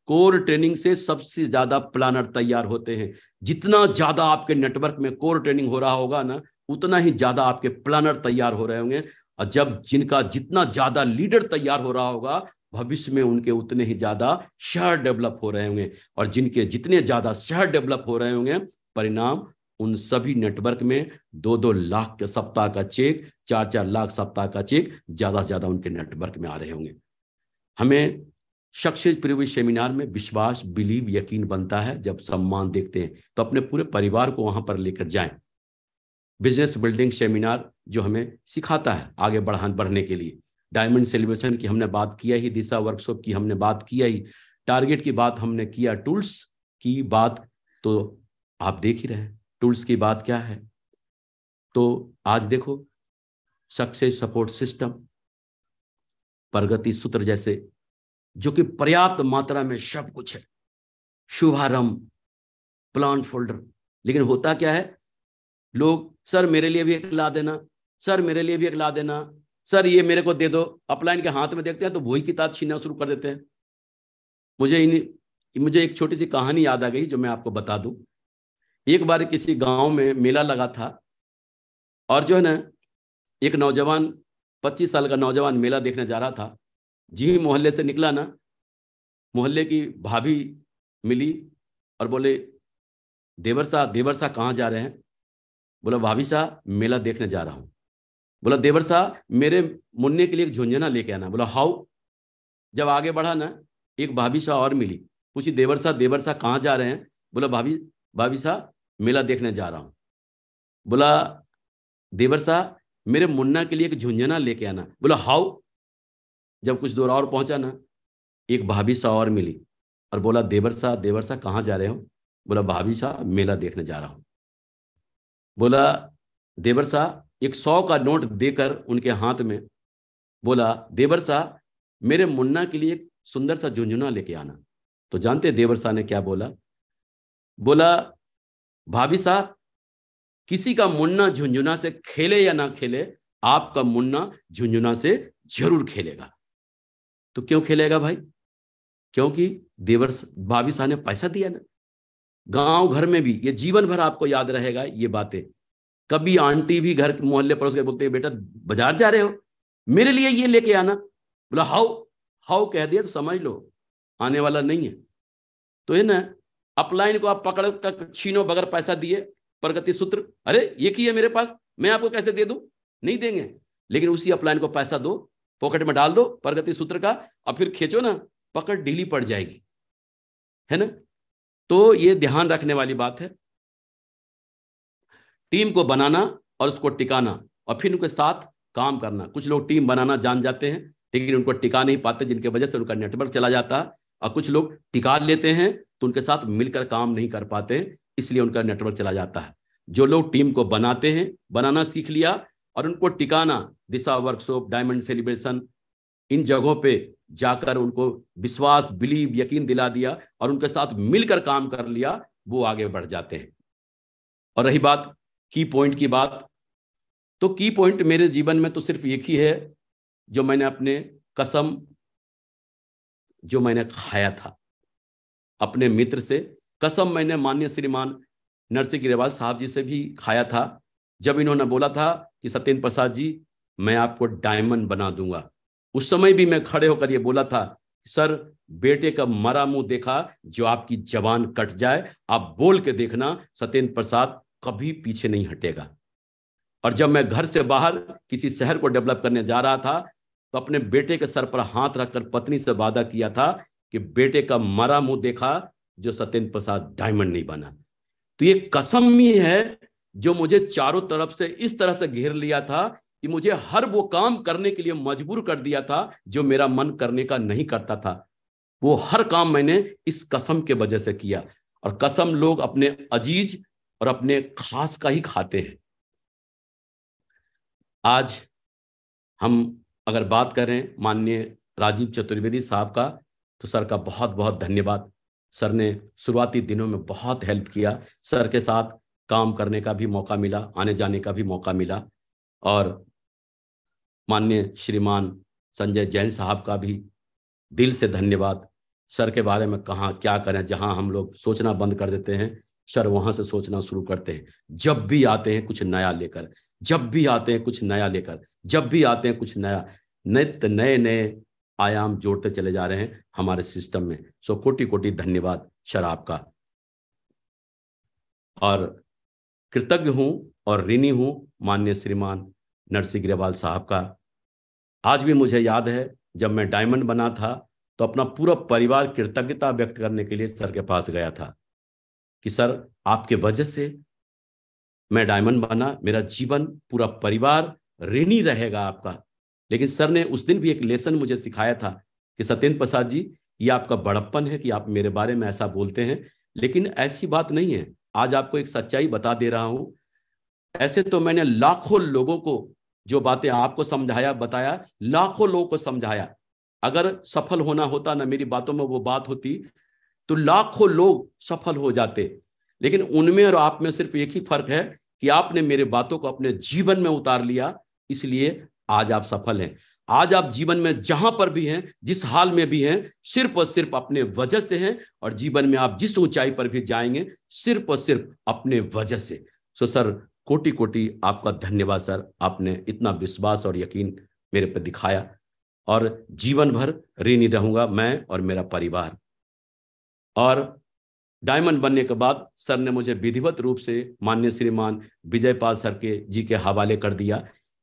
कोर ट्रेनिंग से सबसे ज्यादा प्लानर तैयार होते हैं। जितना ज्यादा आपके नेटवर्क में कोर ट्रेनिंग हो रहा होगा ना, उतना ही ज्यादा आपके प्लानर तैयार हो रहे होंगे। और जब जिनका जितना ज्यादा लीडर तैयार हो रहा होगा, भविष्य में उनके उतने ही ज्यादा शहर डेवलप हो रहे होंगे, और जिनके जितने ज्यादा शहर डेवलप हो रहे होंगे, परिणाम उन सभी नेटवर्क में 2-2 लाख के सप्ताह का चेक, 4-4 लाख सप्ताह का चेक ज्यादा से ज्यादा उनके नेटवर्क में आ रहे होंगे। हमें सक्सेस प्रीव्यू सेमिनार में विश्वास, बिलीव, यकीन बनता है। जब सम्मान देखते हैं तो अपने पूरे परिवार को वहां पर लेकर जाएं। बिजनेस बिल्डिंग सेमिनार जो हमें सिखाता है आगे बढ़ने के लिए। डायमंड सेलिब्रेशन की हमने बात किया ही, दिशा वर्कशॉप की हमने बात किया ही, टारगेट की बात हमने किया, टूल्स की बात तो आप देख ही रहे हैं टूल्स की बात क्या है। तो आज देखो, सक्सेस सपोर्ट सिस्टम, प्रगति सूत्र जैसे, जो कि पर्याप्त मात्रा में सब कुछ है, शुभारंभ, प्लान फोल्डर। लेकिन होता क्या है, लोग सर मेरे लिए भी एक ला देना, सर मेरे लिए भी एक ला देना, सर ये मेरे को दे दो, अपलाइन के हाथ में देखते हैं तो वही किताब छीनना शुरू कर देते हैं। मुझे एक छोटी सी कहानी याद आ गई जो मैं आपको बता दूं। एक बार किसी गांव में मेला लगा था, और जो है ना, एक नौजवान, 25 साल का नौजवान मेला देखने जा रहा था। जी मोहल्ले से निकला ना, मोहल्ले की भाभी मिली और बोले, देवर साहब कहाँ जा रहे हैं? बोला, भाभी साहब मेला देखने जा रहा हूं। बोला, देवर साहब मेरे मुन्ने के लिए एक झुंझुना लेके आना। बोला, हाउ? जब आगे बढ़ा ना, एक भाभी साहब और मिली, पूछी, देवर साहब कहाँ जा रहे हैं? बोला, भाभी साहब मेला देखने जा रहा हूं। बोला, देवर साहब मेरे मुन्ना के लिए एक झुंझुना लेके आना। बोला, हाउ? जब कुछ दूर और पहुंचा ना, एक भाभी साहब और मिली और बोला, देवर साहब कहाँ जा रहे हो? बोला, भाभी साहब मेला देखने जा रहा हूं। बोला, देवर साहब एक 100 का नोट देकर उनके हाथ में बोला, देवर साहब मेरे मुन्ना के लिए एक सुंदर सा झुंझुना लेके आना। तो जानते देवर साहब ने क्या बोला? बोला, भाभी साहब किसी का मुन्ना झुंझुना से खेले या ना खेले, आपका मुन्ना झुंझुना से जरूर खेलेगा। तो क्यों खेलेगा भाई? क्योंकि भाभी साहब ने पैसा दिया ना। गांव घर में भी ये जीवन भर आपको याद रहेगा ये बातें। कभी आंटी भी घर मोहल्ले पड़ोस के बोलते हैं, बेटा बाजार जा रहे हो, मेरे लिए ये लेके आना। बोला, हाउ कह दिया तो समझ लो आने वाला नहीं है। तो है ना, अपलाइन को आप पकड़ कर छीनो बगैर पैसा दिए, प्रगति सूत्र, अरे ये की है मेरे पास, मैं आपको कैसे दे दूं? नहीं देंगे। लेकिन उसी अपलाइन को पैसा दो, पॉकेट में डाल दो प्रगति सूत्र का, और फिर खींचो ना, पकड़ ढीली पड़ जाएगी, है ना। तो ये ध्यान रखने वाली बात है। टीम को बनाना और उसको टिकाना, और फिर उनके साथ काम करना। कुछ लोग टीम बनाना जान जाते हैं लेकिन उनको टिका नहीं पाते, जिनके वजह से उनका नेटवर्क चला जाता है। और कुछ लोग टिका लेते हैं तो उनके साथ मिलकर काम नहीं कर पाते, इसलिए उनका नेटवर्क चला जाता है। जो लोग टीम को बनाते हैं, बनाना सीख लिया, और उनको टिकाना, दिशा वर्कशॉप, डायमंड सेलिब्रेशन, इन जगहों पे जाकर उनको विश्वास, बिलीव, यकीन दिला दिया और उनके साथ मिलकर काम कर लिया, वो आगे बढ़ जाते हैं। और रही बात की पॉइंट की बात, तो की पॉइंट मेरे जीवन में तो सिर्फ एक ही है, जो मैंने अपने कसम, जो मैंने खाया था अपने मित्र से, कसम मैंने माननीय श्रीमान नरसिंह ग्रेवाल साहब जी से भी खाया था। जब इन्होंने बोला था कि सत्येंद्र प्रसाद जी मैं आपको डायमंड बना दूंगा, उस समय भी मैं खड़े होकर ये बोला था, सर बेटे का मरा मुंह देखा जो आपकी जबान कट जाए, आप बोल के देखना, सत्येंद्र प्रसाद कभी पीछे नहीं हटेगा। और जब मैं घर से बाहर किसी शहर को डेवलप करने जा रहा था तो अपने बेटे के सर पर हाथ रखकर पत्नी से वादा किया था कि बेटे का मरा मुंह देखा जो सत्येंद्र प्रसाद डायमंड नहीं बना। तो ये कसम ही है जो मुझे चारों तरफ से इस तरह से घेर लिया था कि मुझे हर वो काम करने के लिए मजबूर कर दिया था जो मेरा मन करने का नहीं करता था। वो हर काम मैंने इस कसम के वजह से किया, और कसम लोग अपने अजीज और अपने खास का ही खाते हैं। आज हम अगर बात करें माननीय राजीव चतुर्वेदी साहब का, तो सर का बहुत बहुत धन्यवाद। सर ने शुरुआती दिनों में बहुत हेल्प किया, सर के साथ काम करने का भी मौका मिला, आने जाने का भी मौका मिला। और माननीय श्रीमान संजय जैन साहब का भी दिल से धन्यवाद। सर के बारे में कहाँ क्या करें, जहां हम लोग सोचना बंद कर देते हैं सर वहां से सोचना शुरू करते हैं। जब भी आते हैं कुछ नया लेकर, जब भी आते हैं कुछ नया लेकर, जब भी आते हैं कुछ नया, नित्य नए नए आयाम जोड़ते चले जा रहे हैं हमारे सिस्टम में। सो कोटि कोटि धन्यवाद सर आपका। और कृतज्ञ हूं और ऋणी हूं माननीय श्रीमान नरसिंह ग्रेवाल साहब का। आज भी मुझे याद है जब मैं डायमंड बना था तो अपना पूरा परिवार कृतज्ञता व्यक्त करने के लिए सर के पास गया था कि सर आपके वजह से मैं डायमंड बना, मेरा जीवन पूरा परिवार ऋणी रहेगा आपका। लेकिन सर ने उस दिन भी एक लेसन मुझे सिखाया था कि सत्येंद्र प्रसाद जी, ये आपका बड़प्पन है कि आप मेरे बारे में ऐसा बोलते हैं, लेकिन ऐसी बात नहीं है। आज आपको एक सच्चाई बता दे रहा हूं, ऐसे तो मैंने लाखों लोगों को जो बातें आपको समझाया बताया, लाखों लोगों को समझाया। अगर सफल होना होता ना मेरी बातों में वो बात होती तो लाखों लोग सफल हो जाते। लेकिन उनमें और आप में सिर्फ एक ही फर्क है कि आपने मेरे बातों को अपने जीवन में उतार लिया, इसलिए आज आप सफल हैं। आज आप जीवन में जहां पर भी हैं, जिस हाल में भी हैं, सिर्फ और सिर्फ अपने वजह से हैं। और जीवन में आप जिस ऊंचाई पर भी जाएंगे सिर्फ और सिर्फ अपने वजह से। सो सर कोटि कोटि आपका धन्यवाद सर, आपने इतना विश्वास और यकीन मेरे पर दिखाया, और जीवन भर ऋणी रहूंगा मैं और मेरा परिवार। और डायमंड बनने के बाद सर ने मुझे विधिवत रूप से माननीय श्रीमान विजयपाल सर के जी के हवाले कर दिया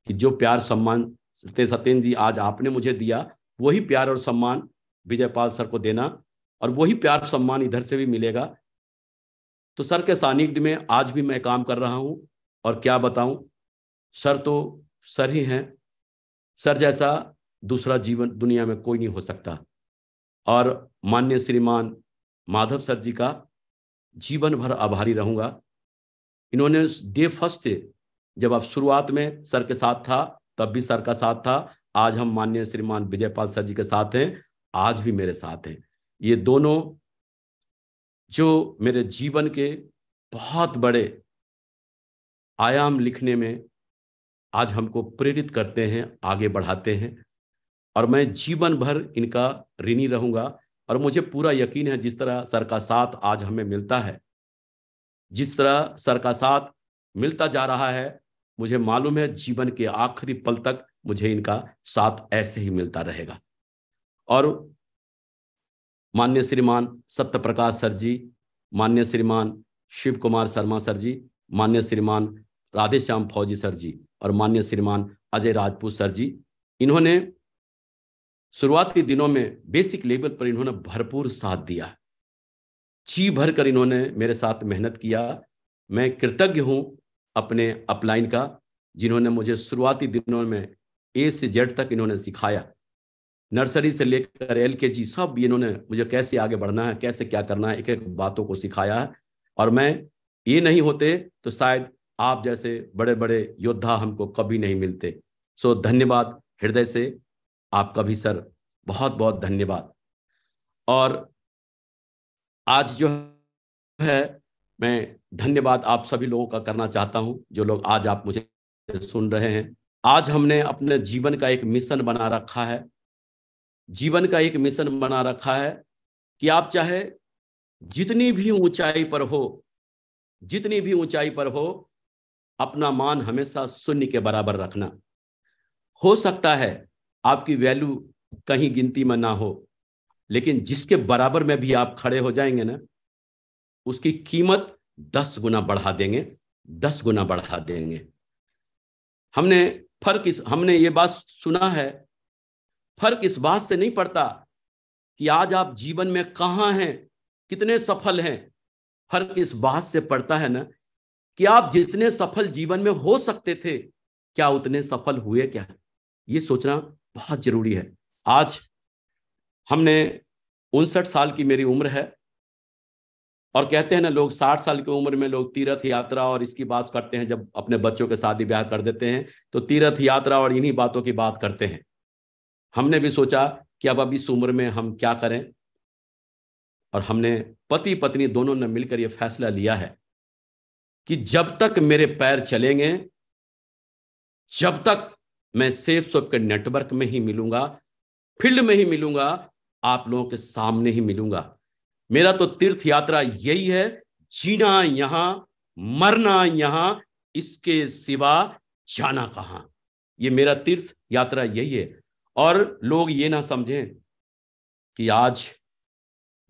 कि जो प्यार सम्मान सत्येंद्र जी आज आपने मुझे दिया, वही प्यार और सम्मान विजयपाल सर को देना, और वही प्यार सम्मान इधर से भी मिलेगा। तो सर के सानिध्य में आज भी मैं काम कर रहा हूं, और क्या बताऊं, सर तो सर ही हैं। सर जैसा दूसरा जीवन दुनिया में कोई नहीं हो सकता। और माननीय श्रीमान माधव सर जी का जीवन भर आभारी रहूंगा। इन्होंने डे फर्स्ट से, जब आप शुरुआत में सर के साथ था तब भी सर का साथ था, आज हम माननीय श्रीमान विजयपाल सर जी के साथ हैं, आज भी मेरे साथ हैं। ये दोनों जो मेरे जीवन के बहुत बड़े आयाम लिखने में आज हमको प्रेरित करते हैं, आगे बढ़ाते हैं, और मैं जीवन भर इनका ऋणी रहूंगा। और मुझे पूरा यकीन है जिस तरह सर का साथ आज हमें मिलता है, जिस तरह सर का साथ मिलता जा रहा है, मुझे मालूम है जीवन के आखिरी पल तक मुझे इनका साथ ऐसे ही मिलता रहेगा। और माननीय श्रीमान सत्य प्रकाश सर जी, माननीय श्रीमान शिव कुमार शर्मा सर जी, माननीय श्रीमान राधेश्याम फौजी सर जी, और माननीय श्रीमान अजय राजपूत सर जी, इन्होंने शुरुआती दिनों में बेसिक लेवल पर इन्होंने भरपूर साथ दिया, जी भरकर इन्होंने मेरे साथ मेहनत किया। मैं कृतज्ञ हूं अपने अपलाइन का, जिन्होंने मुझे शुरुआती दिनों में ए से जेड तक इन्होंने सिखाया, नर्सरी से लेकर LKG सब इन्होंने मुझे कैसे आगे बढ़ना है, कैसे क्या करना है, एक एक बातों को सिखाया है। और मैं ये नहीं होते तो शायद आप जैसे बड़े बड़े योद्धा हमको कभी नहीं मिलते। सो धन्यवाद हृदय से आपका भी सर, बहुत बहुत धन्यवाद। और आज जो है मैं धन्यवाद आप सभी लोगों का करना चाहता हूं, जो लोग आज आप मुझे सुन रहे हैं। आज हमने अपने जीवन का एक मिशन बना रखा है, जीवन का एक मिशन बना रखा है कि आप चाहे जितनी भी ऊंचाई पर हो, जितनी भी ऊंचाई पर हो, अपना मान हमेशा शून्य के बराबर रखना। हो सकता है आपकी वैल्यू कहीं गिनती में ना हो, लेकिन जिसके बराबर में भी आप खड़े हो जाएंगे ना, उसकी कीमत 10 गुना बढ़ा देंगे, 10 गुना बढ़ा देंगे। हमने ये बात सुना है, फर्क इस बात से नहीं पड़ता कि आज आप जीवन में कहां हैं, कितने सफल हैं। फर्क इस बात से पड़ता है ना कि आप जितने सफल जीवन में हो सकते थे, क्या उतने सफल हुए क्या? ये सोचना बहुत जरूरी है। आज हमने 59 साल की मेरी उम्र है, और कहते हैं ना लोग 60 साल की उम्र में लोग तीर्थ यात्रा और इसकी बात करते हैं। जब अपने बच्चों के शादी ब्याह कर देते हैं तो तीर्थ यात्रा और इन्हीं बातों की बात करते हैं। हमने भी सोचा कि अब इस उम्र में हम क्या करें, और हमने पति पत्नी दोनों ने मिलकर यह फैसला लिया है कि जब तक मेरे पैर चलेंगे, जब तक मैं सेफ सोप के नेटवर्क में ही मिलूंगा, फील्ड में ही मिलूंगा, आप लोगों के सामने ही मिलूंगा। मेरा तो तीर्थ यात्रा यही है, जीना यहां, मरना यहां, इसके सिवा जाना कहां। ये मेरा तीर्थ यात्रा यही है। और लोग ये ना समझें कि आज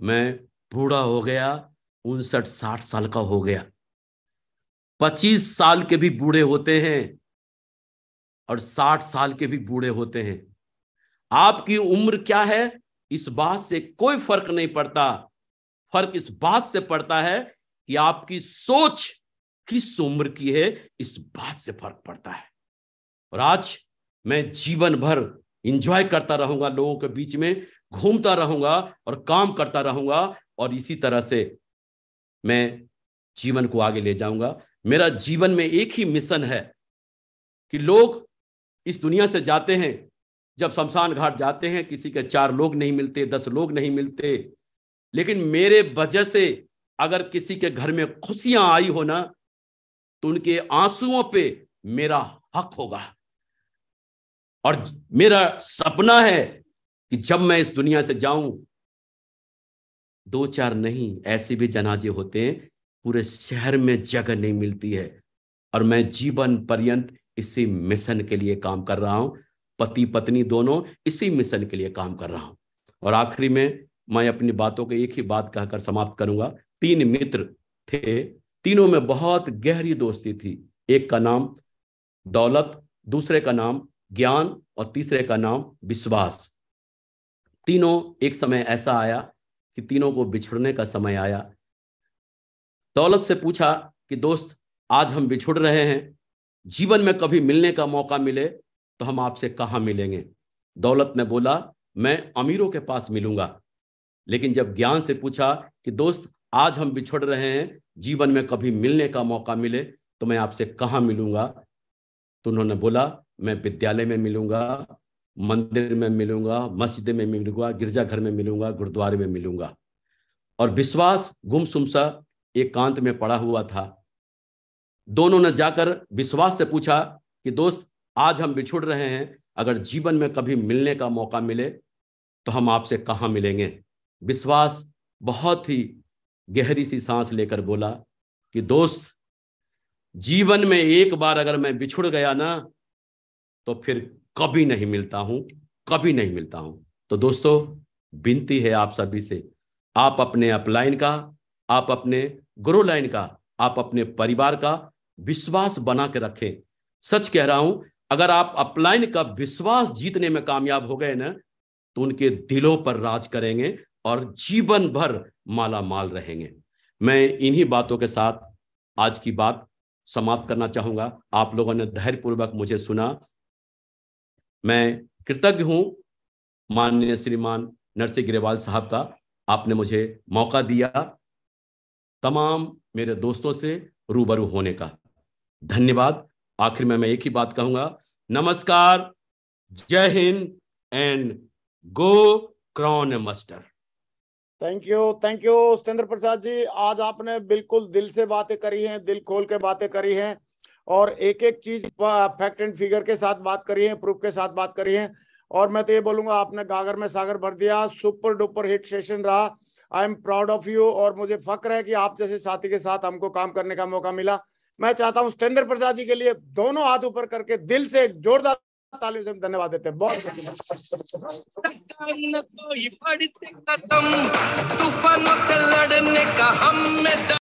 मैं बूढ़ा हो गया, 59-60 साल का हो गया। 25 साल के भी बूढ़े होते हैं और 60 साल के भी बूढ़े होते हैं। आपकी उम्र क्या है इस बात से कोई फर्क नहीं पड़ता। फर्क इस बात से पड़ता है कि आपकी सोच किस उम्र की है, इस बात से फर्क पड़ता है। और आज मैं जीवन भर एंजॉय करता रहूंगा, लोगों के बीच में घूमता रहूंगा और काम करता रहूंगा, और इसी तरह से मैं जीवन को आगे ले जाऊंगा। मेरा जीवन में एक ही मिशन है कि लोग इस दुनिया से जाते हैं, जब शमशान घाट जाते हैं, किसी के 4 लोग नहीं मिलते, 10 लोग नहीं मिलते, लेकिन मेरे वजह से अगर किसी के घर में खुशियां आई हो ना, तो उनके आंसुओं पे मेरा हक होगा। और मेरा सपना है कि जब मैं इस दुनिया से जाऊं, 2-4 नहीं, ऐसे भी जनाजे होते हैं पूरे शहर में जगह नहीं मिलती है। और मैं जीवन पर्यंत इसी मिशन के लिए काम कर रहा हूं। पति पत्नी दोनों इसी मिशन के लिए काम कर रहा हूं। और आखिरी में मैं अपनी बातों को एक ही बात कहकर समाप्त करूंगा। 3 मित्र थे, तीनों में बहुत गहरी दोस्ती थी। एक का नाम दौलत, दूसरे का नाम ज्ञान, और तीसरे का नाम विश्वास। तीनों एक समय ऐसा आया कि तीनों को बिछड़ने का समय आया। दौलत से पूछा कि दोस्त, आज हम बिछुड़ रहे हैं, जीवन में कभी मिलने का मौका मिले तो हम आपसे कहां मिलेंगे? दौलत ने बोला, मैं अमीरों के पास मिलूंगा। लेकिन जब ज्ञान से पूछा कि दोस्त, आज हम बिछुड़ रहे हैं, जीवन में कभी मिलने का मौका मिले तो मैं आपसे कहां मिलूंगा? तो उन्होंने बोला, मैं विद्यालय में मिलूंगा, मंदिर में मिलूंगा, मस्जिद में मिलूंगा, गिरजाघर में मिलूंगा, गुरुद्वारे में मिलूंगा। और विश्वास गुमसुम सा एकांत में पड़ा हुआ था। दोनों ने जाकर विश्वास से पूछा कि दोस्त, आज हम बिछुड़ रहे हैं, अगर जीवन में कभी मिलने का मौका मिले तो हम आपसे कहां मिलेंगे? विश्वास बहुत ही गहरी सी सांस लेकर बोला कि दोस्त, जीवन में एक बार अगर मैं बिछुड़ गया ना, तो फिर कभी नहीं मिलता हूं, कभी नहीं मिलता हूं। तो दोस्तों, विनती है आप सभी से, आप अपने अपलाइन का, आप अपने ग्रो लाइन का, आप अपने परिवार का विश्वास बना के रखें। सच कह रहा हूं, अगर आप अपलाइन का विश्वास जीतने में कामयाब हो गए ना, तो उनके दिलों पर राज करेंगे और जीवन भर माला माल रहेंगे। मैं इन्हीं बातों के साथ आज की बात समाप्त करना चाहूंगा। आप लोगों ने धैर्यपूर्वक मुझे सुना। मैं कृतज्ञ हूं माननीय श्रीमान नरसिंह ग्रेवाल साहब का, आपने मुझे मौका दिया तमाम मेरे दोस्तों से रूबरू होने का। धन्यवाद। आखिर में मैं एक ही बात कहूंगा, नमस्कार, जय Hind and go crown master. Thank you Satyendra Prasad ji. आज आपने बिल्कुल दिल से बातें करी हैं, दिल खोल के बातें करी हैं, और एक एक चीज फैक्ट एंड फिगर के साथ बात करी है, प्रूफ के साथ बात करी है। और मैं तो ये बोलूंगा, आपने गागर में सागर भर दिया। सुपर डुपर हिट सेशन रहा। I am proud of you, और मुझे फक्र है कि आप जैसे साथी के साथ हमको काम करने का मौका मिला। मैं चाहता हूं सत्येंद्र प्रसाद जी के लिए दोनों हाथ ऊपर करके दिल से एक जोरदार तालियों से धन्यवाद देते हैं। बहुत तूफानों से लड़ने का हम में